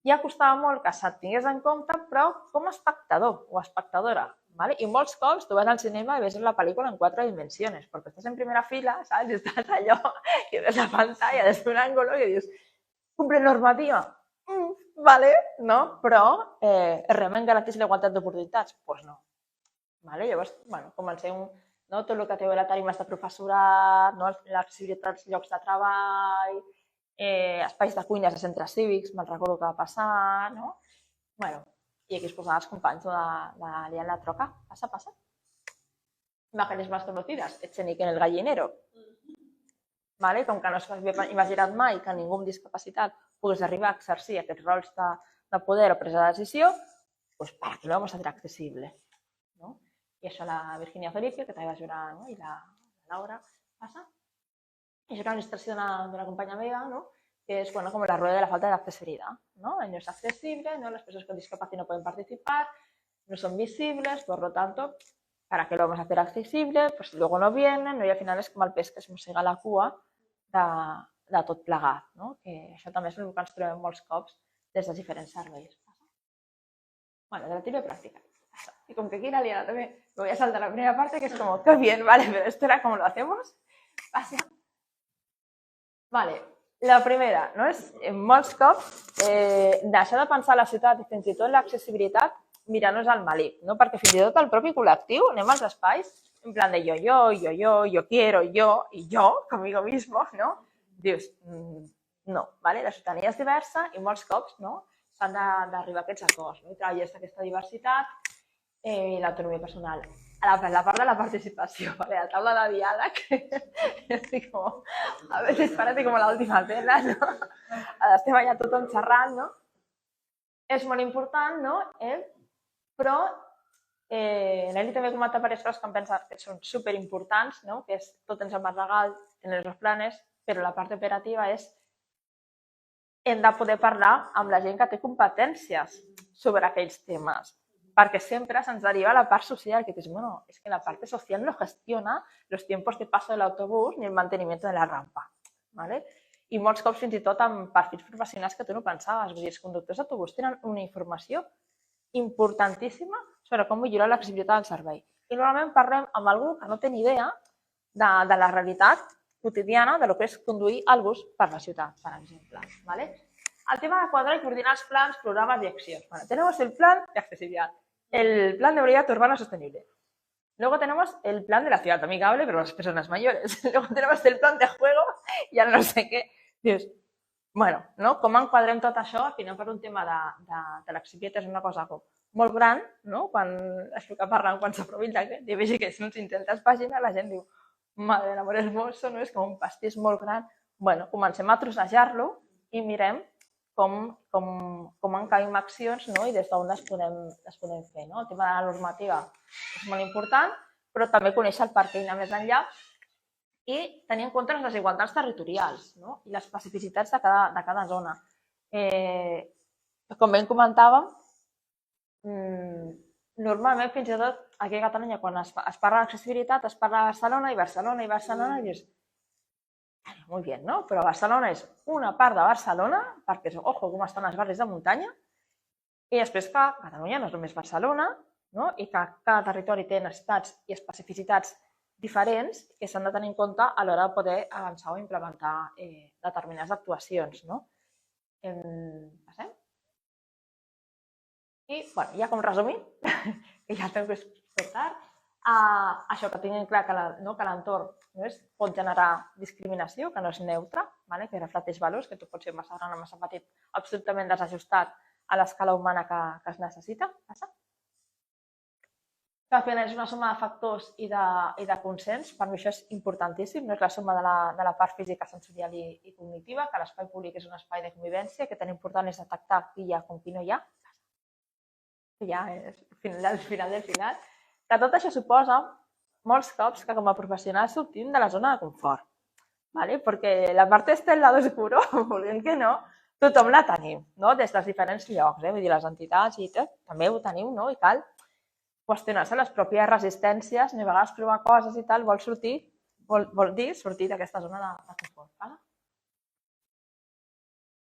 ja costava molt que se't tingués en compte, però com a espectador o espectadora. I molts cops tu vas al cinema i ves la pel·lícula en 4 dimensions, perquè estàs en primera fila, saps? I estàs allò, que ves la pantalla des d'un àngol i dius, cumple normativa. No? Però realment garanteix la igualtat d'oportunitats? Doncs no. Llavors, comencem tot el que té la tarimes de professorat, l'accessibilitat als llocs de treball, espais de cuines de centres cívics, me'n recordo que va passar, no? I aquí es posaven els companys de liar la troca. Passa. Mecanismes conocidos, Echenique en el gallinero. Com que no s'havia imaginat mai que ningú amb discapacitat pogués arribar a exercir aquests rols de poder o presa de decisió, doncs per què no vamos a hacer accesible? I això la Virginia Felipe, que també va jurar, i la Laura, passa. És una il·lustració d'una companya meva, que és com la rueda de la falta de accesibilidad. No es accesible, las personas con discapacidad no pueden participar, no son visibles, por lo tanto, ¿para qué lo vamos a hacer accesible? Pues luego no vienen, y al final és com el pes que es mossega la cua de tot plegat. Que això també és el que ens trobem molts cops des dels diferents serveis. De la teoría práctica. Y como que aquí la liada también, me voy a saltar la primera parte, que es como, qué bien, pero esto era como lo hacemos. Pasa. La primera, és molts cops deixar de pensar la ciutat i fins i tot l'accessibilitat mirant-nos al malic, perquè fins i tot el propi col·lectiu anem als espais en plan de yo quiero, yo y yo, conmigo mismo, dius, no, la ciutadania és diversa i molts cops s'han d'arribar a aquests acords i treballar aquesta diversitat i l'autonomia personal. La part de la participació, la taula de diàleg, estic com, a veces parece como la última cena, estem allà tothom xerrant, és molt important, però l'Eli també comenta diverses coses que em pensa que són superimportants, que és tot en el marc legal, en els planes, però la part operativa és hem de poder parlar amb la gent que té competències sobre aquells temes, perquè sempre se'ns deriva la part social, que dius, bueno, es que la parte social no gestiona los tiempos de paso del autobús ni el mantenimiento de la rampa. I molts cops fins i tot amb perfils professionals que tu no pensaves. Vull dir, els conductors d'autobús tenen una informació importantíssima sobre com millorar l'accessibilitat del servei. I normalment parlem amb algú que no té ni idea de la realitat quotidiana de lo que és conduir el bus per la ciutat, per exemple. El tema de quadrar y coordinar els plans, programas y accions. Tenemos el plan de accesibilidad, el plan de movilidad urbana sostenible. Luego tenemos el plan de la ciudad amigable para las personas mayores. Luego tenemos el plan de juego i el no sé què. Dius, bueno, com enquadrem tot això? Al final, per un tema de l'accessibilitat és una cosa molt gran, quan això que parlen, quan s'aprovi el decret, i vegi que si uns 500 pàgines, la gent diu, madre l'amor hermoso, és com un pastís molt gran. Bueno, comencem a trossejar-lo i mirem com encabim accions i des d'on les podem fer. El tema de la normativa és molt important, però també conèixer el per què anar més enllà i tenir en compte les desigualtats territorials i les especificitats de cada zona. Com bé comentàvem, normalment fins i tot aquí a Catalunya quan es parla d'accessibilitat es parla de Barcelona i dius, molt bé, però Barcelona és una part de Barcelona, perquè, ojo, com estan els barris de muntanya, i després que Catalunya no és només Barcelona, no? I que cada territori té necessitats i especificitats diferents que s'han de tenir en compte a l'hora de poder avançar o implementar determinades actuacions. No? Passem? I ja com resumint, que ja tengo que fer tard, això que tinguin clar que l'entorn pot generar discriminació, que no és neutre, que reflecteix valors, que tot pot ser massa gran o massa petit, absolutament desajustat a l'escala humana que es necessita. Que al final és una suma de factors i de consens. Per mi això és importantíssim, no és la suma de la part física, sensorial i cognitiva, que l'espai públic és un espai de convivència, que tan important és detectar qui hi ha com qui no hi ha. Ja és el final del final. Que tot això suposa molts cops que com a professionals sortim de la zona de confort. Perquè la part del lado oscuro, volent que no, tothom la tenim, des dels diferents llocs. Vull dir, les entitats i tot, també ho tenim, i cal qüestionar-se les pròpies resistències, ni a vegades provar coses i tal, vol dir sortir d'aquesta zona de confort.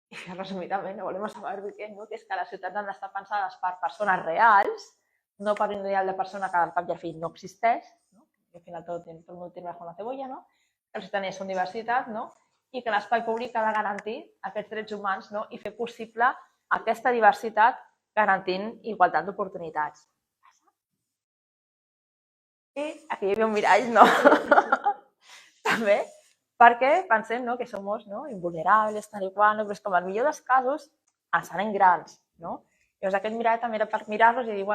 I resumidament, volem saber que és que les ciutats han d'estar pensades per persones reals, no per un ideal de persona que al cap i al fi no existeix, que al final tot el món té una cebolla, que la ciutadania és una diversitat, i que l'espai públic ha de garantir aquests drets humans i fer possible aquesta diversitat garantint igualtat d'oportunitats. I aquí hi havia un mirall, també, perquè pensem que som invulnerables, tal i qual, però és que en el millor dels casos ens farem grans. Llavors aquest mirall també era per mirar-los i dir,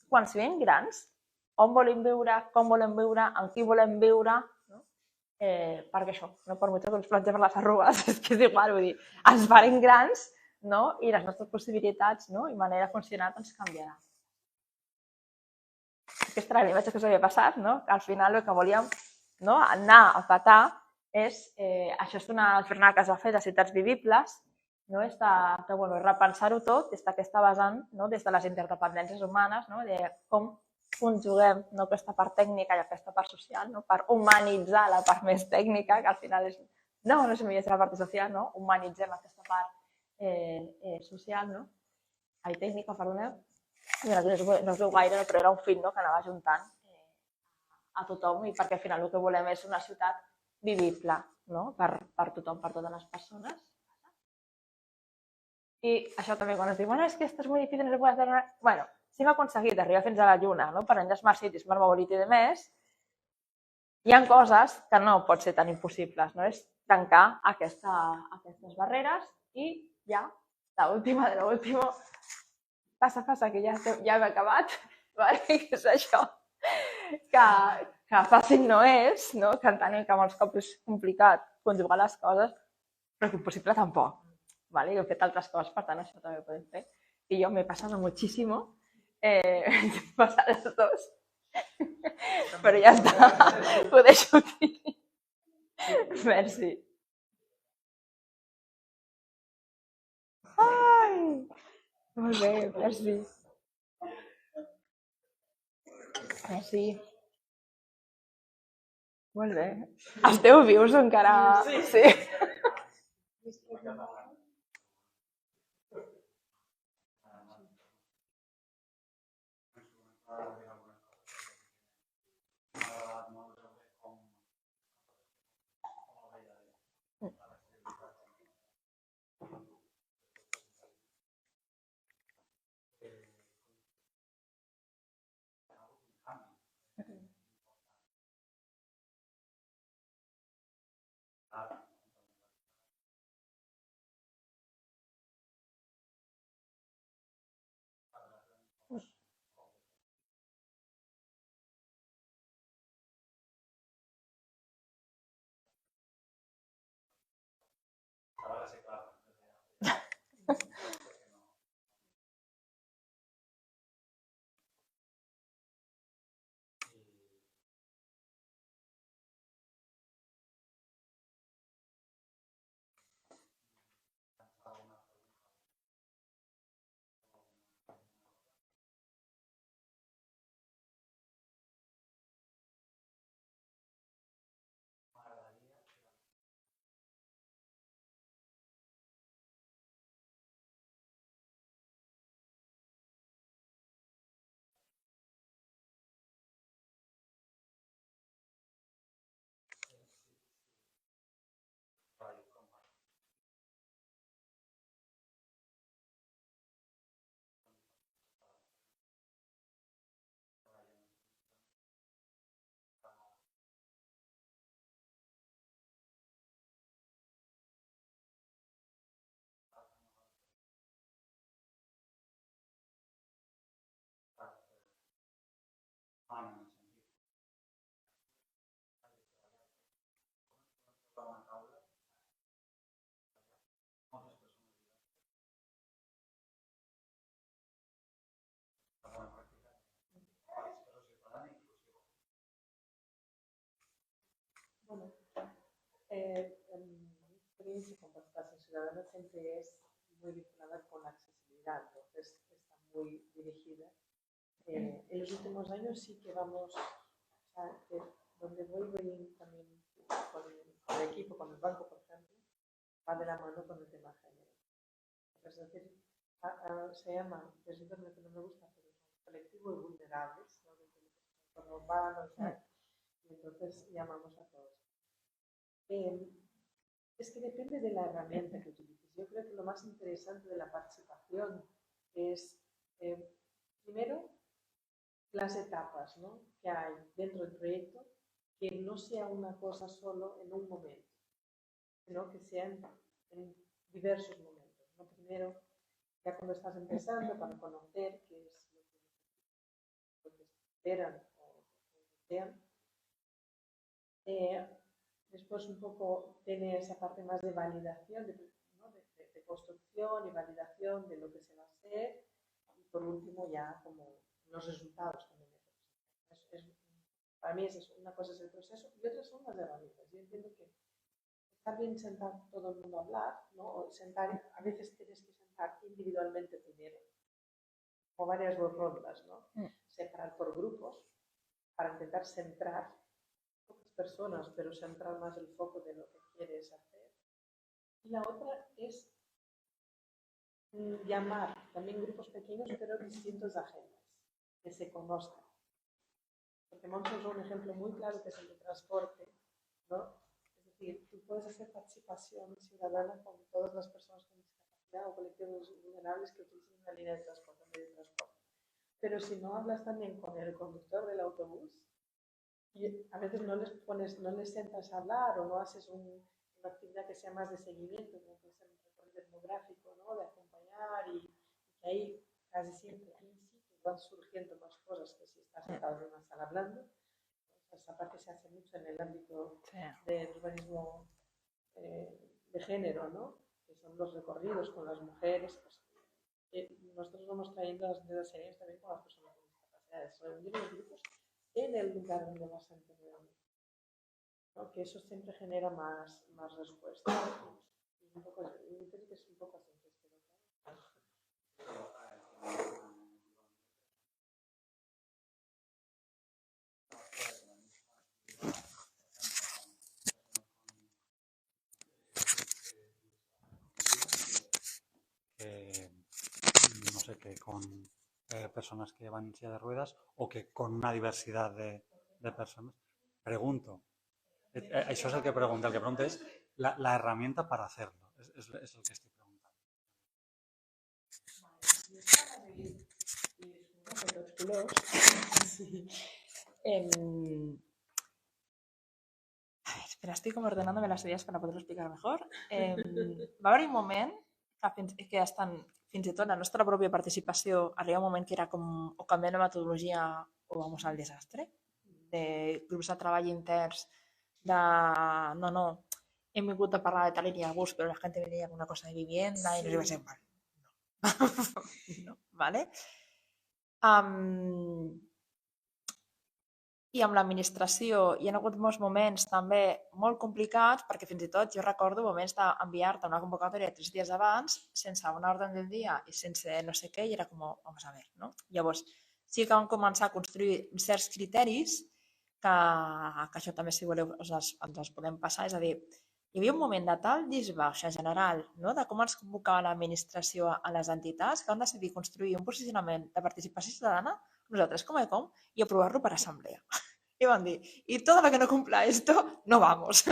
quan siguem grans, on volem viure, com volem viure, amb qui volem viure, perquè això, no per molt que ens plantgem les arrugues, és que és igual, vull dir, ens farem grans i les nostres possibilitats i manera de funcionar ens canviarà. Aquesta era la imatge que us havia passat, que al final el que volíem anar a petar és, això és una jornada que es va fer de ciutats vivibles, és de repensar-ho tot des d'aquesta vessant, des de les interdependències humanes, de com conjuguem aquesta part tècnica i aquesta part social per humanitzar la part més tècnica, que al final no és només la part social, humanitzem aquesta part social, tècnica, perdoneu, i no es veu gaire, però era un fil que anava ajuntant a tothom i perquè al final el que volem és una ciutat vivible per tothom, per totes les persones. I això també quan es diu, és que esto es muy difícil, no se puede hacer nada. Bueno, si hem aconseguit arribar fins a la Lluna, per en Smart Cities, Smart Mobility i de més, hi ha coses que no pot ser tan impossibles, és tancar aquestes barreres i ja, l'última de l'última, passa, que ja hem acabat, que és això, que fàcil no és, que entenem que molts cops és complicat conjugar les coses, però que impossible tampoc. Jo he fet altres coses, per tant, això també ho podem fer. I jo m'he passat moltíssim, m'he passat els dos, però ja està, ho deixo aquí. Merci. Ai, molt bé, merci. Merci. Molt bé. Esteu vius encara? Sí. Mi experiencia con participación ciudadana siempre es muy vinculada con la accesibilidad, entonces está muy dirigida. En los últimos años sí que vamos, o sea, que donde voy también con el equipo, con el banco, por ejemplo, va de la mano con el tema género. Es decir, se llama, es un término que no me gusta, pero son colectivos vulnerables, ¿no? Dentro del entorno urbano, o sea, y entonces llamamos a todos. Es que depende de la herramienta que utilices. Yo creo que lo más interesante de la participación es, primero, las etapas, ¿no?, que hay dentro del proyecto, que no sea una cosa solo en un momento, sino que sean en diversos momentos, ¿no? Primero, ya cuando estás empezando, para conocer qué es lo que esperan o desean. Después un poco tiene esa parte más de validación, ¿no?, de construcción y validación de lo que se va a hacer. Y por último ya como los resultados también. Para mí es eso, una cosa es el proceso y otra son las herramientas. Yo entiendo que está bien sentar todo el mundo a hablar, ¿no? O sentar, a veces tienes que sentar individualmente primero, o varias rondas, ¿no? Separar por grupos para intentar centrar pocas personas, pero centrar más el foco de lo que quieres hacer. Y la otra es llamar también grupos pequeños, pero distintos agentes, que se conozcan. Porque Moncho es un ejemplo muy claro que es el de transporte, ¿no? Es decir, tú puedes hacer participación ciudadana con todas las personas con discapacidad o colectivos vulnerables que utilicen una línea de transporte, un medio de transporte. Pero si no hablas también con el conductor del autobús, y a veces no les sientas a hablar o no haces una actividad que sea más de seguimiento, como puede ser un recorrido etnográfico, ¿no?, de acompañar, y que ahí casi siempre van surgiendo más cosas que si estás sentado en una sala hablando. Esa parte se hace mucho en el ámbito del urbanismo de género, ¿no?, que son los recorridos con las mujeres. Pues, nosotros vamos trayendo las series también con las personas con discapacidades, reunir los grupos en el lugar donde vas a entender, ¿no?, que eso siempre genera más respuesta. Y un poco, yo creo que es un poco así. No sé, que con personas que van en silla de ruedas o que con una diversidad de personas. Pregunto, això és el que pregunta. El que pregunta és la herramienta para hacerlo. Es el que estoy preguntando. Sí. Espera, estoy como ordenándome las ideas para poderlo explicar mejor. Va haver un moment que estan, fins i tot la nostra pròpia participació, arriba un moment que era com o canviar la metodologia o vamos al desastre, de grups de treball interns, de no, hem vingut a parlar de tal línia de bus, però la gent venia con una cosa de vivienda i nos iba a ser mal. No, ¿vale? I amb l'administració hi ha hagut molts moments també molt complicats, perquè fins i tot jo recordo moments d'enviar-te una convocatòria 3 dies abans, sense una ordre del dia i sense no sé què, i era com, vamos a ver, no? Llavors, sí que vam començar a construir certs criteris que això també, si voleu, ens els podem passar. És a dir, hi havia un moment de tal disbauxa general, no?, de com ens convocava l'administració a les entitats, que vam decidir construir un posicionament de participació ciutadana nosaltres com a ECOM i aprovar-lo per assemblea. I van dir, y todo lo que no cumpla esto, no vamos.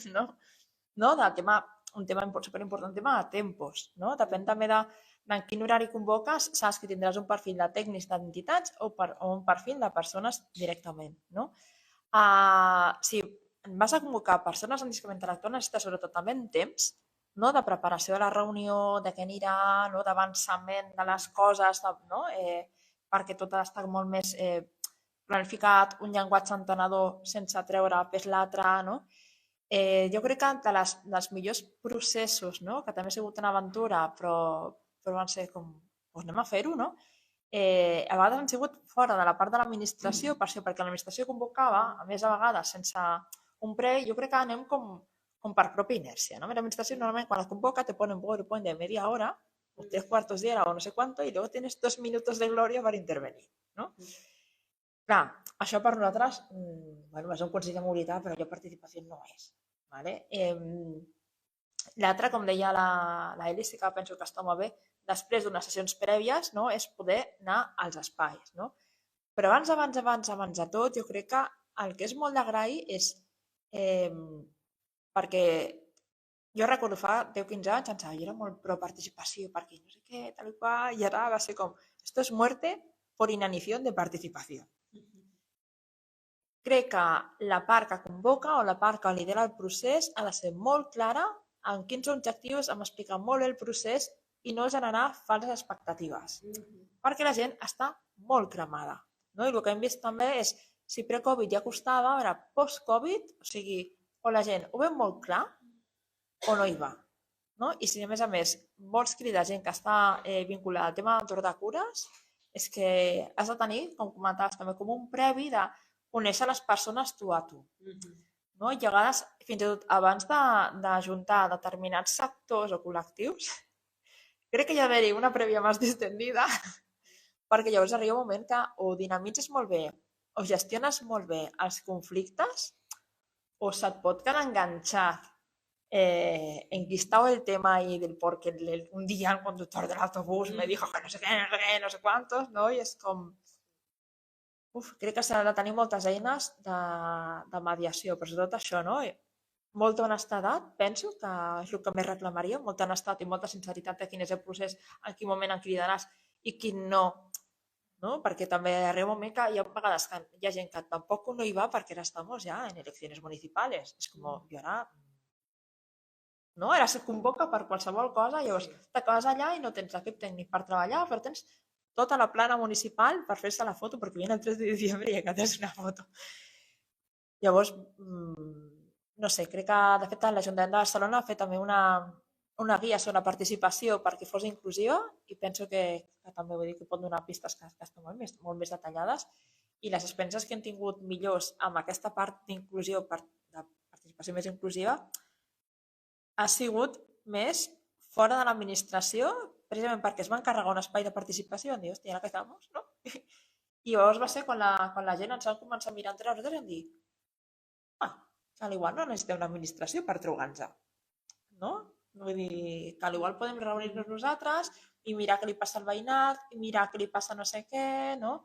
No? Del tema, un tema superimportant, tema de tempos. No? Depèn també de en quin horari convoques, saps que tindràs un perfil de tècnics d'entitats o un perfil de persones directament. No? Si vas a convocar persones amb discapacitat intel·lectual, necessites sobretot també en temps, no?, de preparació de la reunió, de què anirà, no?, d'avançament de les coses, no?, perquè tot ha d'estar molt més planificat, un llenguatge entenedor sense treure pes l'altre, no? Jo crec que dels millors processos, no?, que també ha sigut una aventura, però van ser com, doncs anem a fer-ho, no? A vegades han sigut fora de la part de l'administració, per això, perquè l'administració convocava, a més a vegades sense un previ, jo crec que anem com per pròpia inèrcia, ¿no? L'administració normalment quan et convoca te pone un PowerPoint de media hora o 3/4 de hora o no sé cuánto y luego tienes 2 minutos de gloria per intervenir, no? Clar, això per nosaltres, bueno, és un consell de mobilitat, però allò participació no és, ¿vale? L'altre, com deia la Elis, que penso que està molt bé, després d'unes sessions prèvies, no, és poder anar als espais, no? Però abans de tot, jo crec que el que és molt d'agrair és perquè jo recordo fa 10-15 anys, pensava, jo era molt pro participació, perquè no sé què, tal i qual, i ara va ser com, esto es muerte por inanición de participació. Crec que la part que convoca o la part que lidera el procés ha de ser molt clara en quins objectius, hem explicat molt bé el procés i no generar falses expectatives, perquè la gent està molt cremada. No? I el que hem vist també és, si pre-Covid ja costava, ara post-Covid, o sigui, o la gent ho veu molt clar o no hi va. No? I si a més vols cridar gent que està vinculada al tema d'entorn de cures, és que has de tenir, com comentaves també, com un previ de conèixer les persones tu a tu. No? I a vegades, fins i tot abans d'ajuntar determinats sectors o col·lectius, crec que hi ha d'haver una prèvia més distendida, perquè llavors arriba un moment que o dinamitzes molt bé o gestiones molt bé els conflictes o se't pot quedar enganxat enquistado el tema ahí del porque un día el conductor del autobús me dijo que no sé qué, no sé cuántos, no? I és com... crec que s'ha de tenir moltes eines de mediació, però sobretot això, no? Molta honestedat, penso que és el que més reclamaria, molta honestedat i molta sinceritat de quin és el procés, en quin moment en cridaràs i quin no, no? Perquè també arriba un moment que hi ha vegades que hi ha gent que tampoc no hi va perquè ara estamos ja en eleccions municipals. És com, jo ara... No? Ara se convoca per qualsevol cosa, llavors t'acabes allà i no tens l'equip tècnic per treballar, però tens tota la plana municipal per fer-se la foto, perquè viene el 3 de diciembre i que tens una foto. Llavors, no sé, crec que de fet l'Ajuntament de Barcelona ha fet també una guia sobre la participació perquè fos inclusiva i penso que també vull dir que pot donar pistes que estan molt més detallades i les experiències que hem tingut millors amb aquesta part d'inclusió, de participació més inclusiva, ha sigut més fora de l'administració, precisament perquè es va encarregar un espai de participació i van dir, hòstia, ara que estem, no? I llavors va ser quan la gent ens va començar a mirar entre nosaltres i vam dir, que igual no necessitem una administració per trobar-nos, no? Vull dir, que igual podem reunir-nos nosaltres i mirar què li passa al veïnat, i mirar què li passa no sé què, no?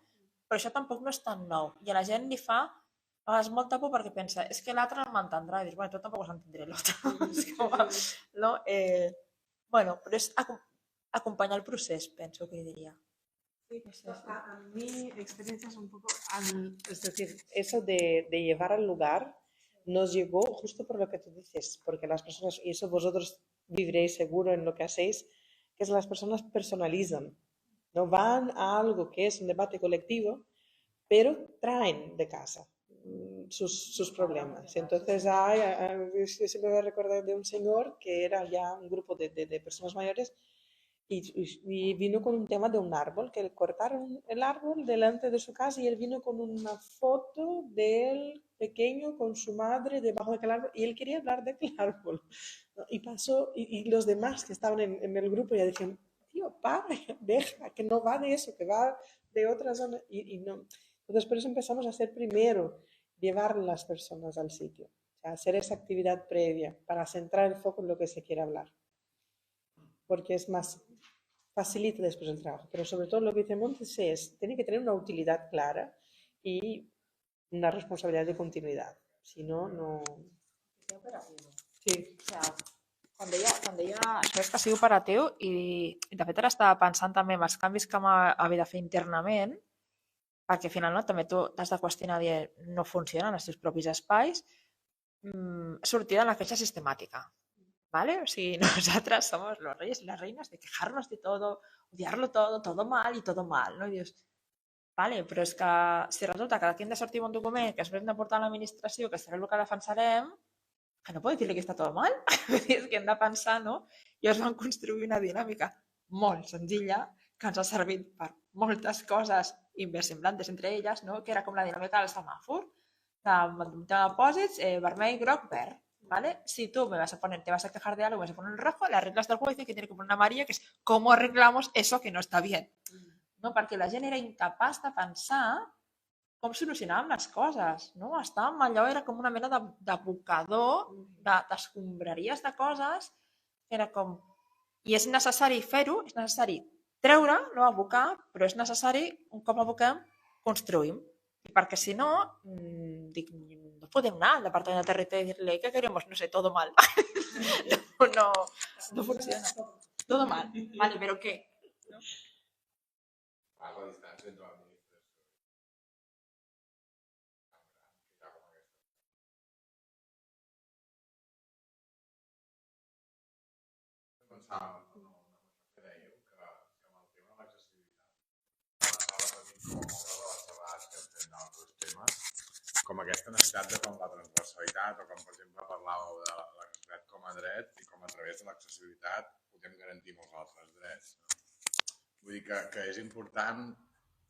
Però això tampoc no és tan nou. I a la gent li fa és molta por perquè pensa, és que l'altre no m'entendrà. I dius, bueno, tu tampoc s'entendré l'altre. No? Bueno, però és acompanyar el procés, penso que diría. Sí, a mi experiencia es un poco, es decir, eso de llevar al lugar nos llegó justo por lo que tú dices, porque las personas, y eso vosotros viviréis seguro en lo que hacéis, que es las personas personalizan, no van a algo que es un debate colectivo, pero traen de casa sus problemas. Entonces, yo siempre me recuerdo de un señor que era ya un grupo de personas mayores y vino con un tema de un árbol, que cortaron el árbol delante de su casa y él vino con una foto de él pequeño con su madre debajo de aquel árbol y él quería hablar de aquel árbol. Y pasó, y los demás que estaban en el grupo ya decían, tío, para, deja, que no va de eso, que va de otra zona y no. Entonces, por eso empezamos a hacer primero llevar las personas al sitio, o sea, hacer esa actividad previa para centrar el foco en lo que se quiere hablar, porque es más, facilita después el trabajo, pero sobre todo lo que dice Montes es, tiene que tener una utilidad clara y una responsabilidad de continuidad, si no, no... Sí. O sea, quan deia això és que sigui operatiu i de fet ara estava pensant també en els canvis que havia de fer internament perquè al final també tu t'has de qüestionar i no funcionen els teus propis espais, sortir de la queixa sistemàtica. ¿Vale? O sigui, nosaltres somos los reyes y las reinas de quejarnos de todo, odiarlo todo mal y todo mal, no? I dius, vale, però és que si resulta que d'aquí hem de sortir un document que després hem de portar a l'administració, que serà el que defensarem, que no podem dir-li que està tot mal, és que hem de pensar, no? I es van construir una dinàmica molt senzilla que ens ha servit per moltes coses inversemblantes entre elles, no? Que era com la dinàmica del semàfor. tema de depòsits, vermell, groc, verd. ¿Vale? Si tú te vas a quejar de algo, me vas a poner el rojo, las reglas del juego dicen que tiene que poner una amarilla, que es cómo arreglamos eso que no está bien. No? Perquè la gent era incapaç de pensar com solucionàvem les coses. No? Estàvem allò, era com una mena d'abocador, d'escombraries de coses, que era com... I és necessari fer-ho, és necessari treure, no abocar, però és necessari, un cop aboquem, construïm. Perquè si no, dic, no podem anar al departament de territori i dir-li que queremos, no sé, todo mal. No funciona. Todo mal. Vale, pero ¿qué? ¿No? La distància entre l'administració pensava en el que dèieu, que amb el tema de l'accessibilitat estava repetint com moltes de les xerrades que hem fet d'altres temes, com aquesta necessitat de com la transversalitat, o com per exemple parlàveu de l'accessibilitat com a dret i com a través de l'accessibilitat podem garantir molts altres drets. Vull dir que és important,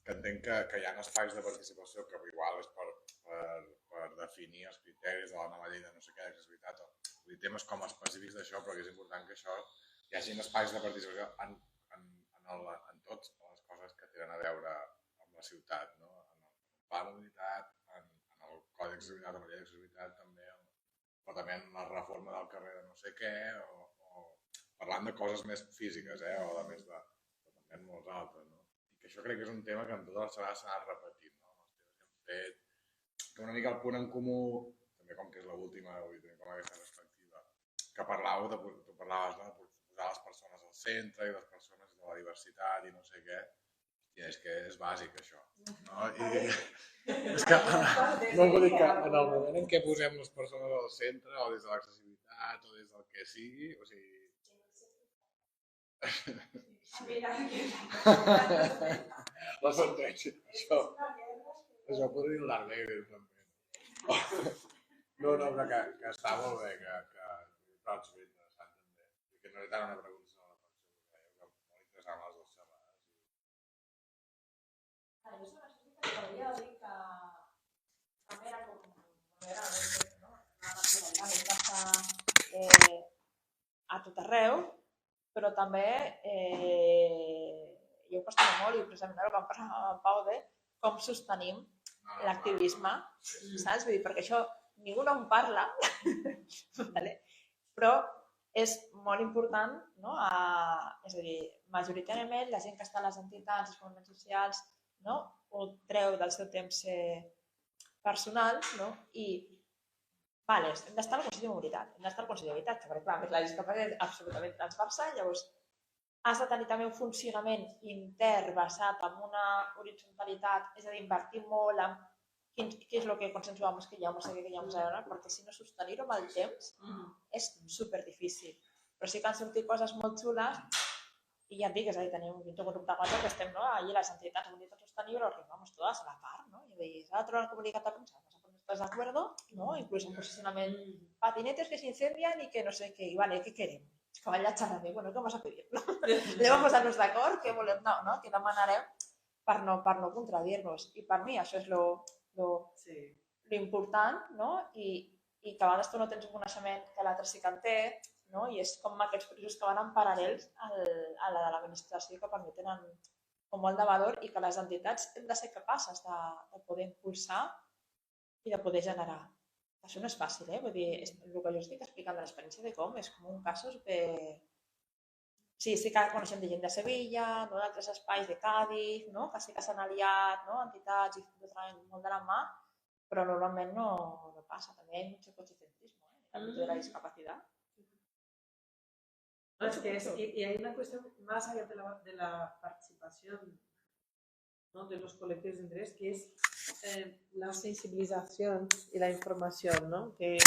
que entenc que hi ha espais de participació que igual és per definir els criteris de la nova llei de no sé què d'accessibilitat, o dir, temes com específics d'això, però que és important que això hi hagi espais de participació en totes les coses que tenen a veure amb la ciutat, no? En el pla de mobilitat, en el codi d'accessibilitat, en la llei d'accessibilitat també, però també en la reforma del carrer de no sé què, o parlant de coses més físiques, o de més de també en molts altres, no? I que això crec que és un tema que en totes les vegades s'ha anat repetint, no? Els temes que hem fet, que una mica el punt en comú, també com que és l'última, vull dir, com aquesta perspectiva, que parlàveu, tu parlaves, no? De posar les persones al centre i les persones de la diversitat i no sé què, i és que és bàsic això, no? I és que, no vull dir que en el moment en què posem les persones al centre, o des de l'accessibilitat, o des del que sigui, o sigui... La sentència, això podria dir l'Armegre també. No, però que està molt bé, que és ben interessant també. I que no és tant una pregunta, sinó una reflexió, que molt interessant les dues xerrades. Jo sobre això sí que podria dir que també era com... era naturalment a tot arreu, però també jo ho qüestiono molt, i precisament ara vam parlar amb en Pau de com sostenim l'activisme, saps? Vull dir, perquè això ningú no en parla, vale? Però és molt important, no? És a dir, majoritàriament la gent que està a les entitats, els moviments socials, no? Ho treu del seu temps personal, no? I vale, hem d'estar al Consell de Mobilitat, hem d'estar al Consell d'Habitatge, perquè clar, la discapacitat és absolutament transversal, llavors has de tenir també un funcionament intern basat en una horitzontalitat, és a dir, invertir molt en què és el que consensuam que hi ha, perquè si no sostenir-ho amb el temps és superdifícil. Però sí que han sortit coses molt xules i ja et dic, és a dir, tenim un grup de WhatsApp que estem allí a les entitats de mobilitat sostenible, arribamos todas a la par, ¿no? Y veis, a otro comunicado de prensa, vamos a ponernos de acuerdo, ¿no? Incluso un posicionamiento, patinetes que se incendian y que no sé qué, y vale, ¿qué queremos? Que vaya a xerrar, bueno, què vas a pedir? No? Anem a posar-nos d'acord, què volem? No, què demanarem per no contradir-nos. I per mi això és lo important, no? I que a vegades tu no tens un coneixement que l'altre sí que en té, no? I és com aquests processos que van en paral·lels a la de l'administració que permeten com molt de valor i que les entitats hem de ser capaces de poder impulsar i de poder generar. Això no és fàcil, vull dir, el que jo estic explicant de l'experiència de com és com un cas super... Sí que coneixem de gent de Sevilla, d'altres espais de Cádiz, que sí que s'han aliat, entitats i treballen molt de la mà, però normalment no passa. També hi ha mucho cochicentrismo en el ámbito de la discapacidad. No, es que y hay una cuestión más allá de la participación, ¿no? De los colectivos de interés, que es la sensibilización y la información, ¿no? Que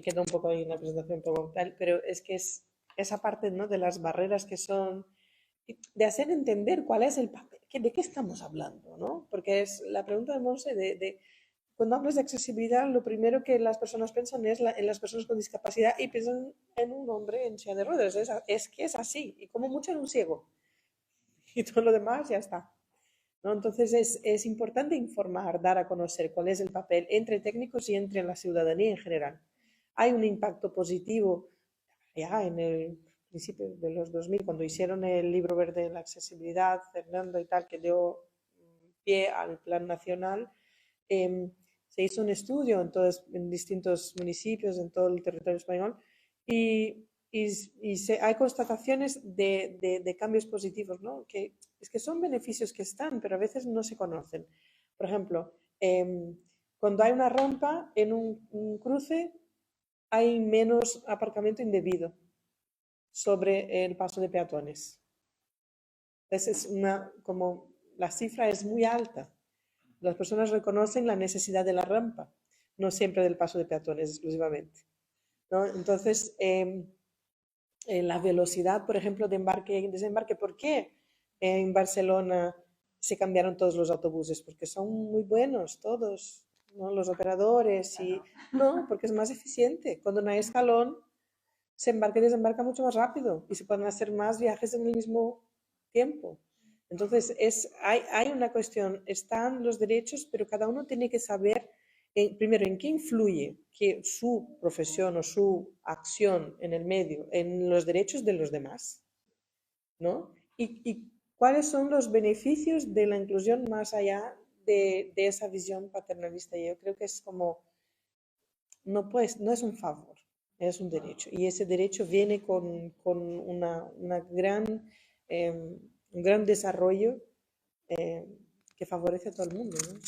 queda un poco ahí en la presentación, un poco tal, pero es que es esa parte, ¿no? De las barreras que son, de hacer entender cuál es el papel, de qué estamos hablando, ¿no? Porque es la pregunta de Monse cuando hablas de accesibilidad, lo primero que las personas piensan es en las personas con discapacidad y piensan en un hombre en silla de ruedas. Es que es así, y como mucho en un ciego. Y todo lo demás ya está. ¿no? Entonces es importante informar, dar a conocer cuál es el papel entre técnicos y entre la ciudadanía en general. Hay un impacto positivo ya en el principio de los 2000, cuando hicieron el libro verde de la accesibilidad, Fernando y tal, que dio pie al plan nacional. Se hizo un estudio en distintos municipios, en todo el territorio español, y hay constataciones de cambios positivos, ¿no? Que es que son beneficios que están, pero a veces no se conocen. Por ejemplo, cuando hay una rampa en un cruce, hay menos aparcamiento indebido sobre el paso de peatones. Entonces como la cifra es muy alta. Las personas reconocen la necesidad de la rampa, no siempre del paso de peatones exclusivamente, ¿no? Entonces, la velocidad, por ejemplo, de embarque y desembarque, ¿por qué en Barcelona se cambiaron todos los autobuses? Porque son muy buenos todos, ¿no? Los operadores, no, porque es más eficiente. Cuando no hay escalón, se embarca y desembarca mucho más rápido y se pueden hacer más viajes en el mismo tiempo. Entonces, hay una cuestión, están los derechos, pero cada uno tiene que saber, primero, en qué influye que su profesión o su acción en el medio, en los derechos de los demás, ¿no? Y cuáles son los beneficios de la inclusión más allá de esa visión paternalista. Yo creo que es como, no es un favor, es un derecho. Y ese derecho viene con una gran, un gran desarrollo que favorece a todo el mundo, ¿no?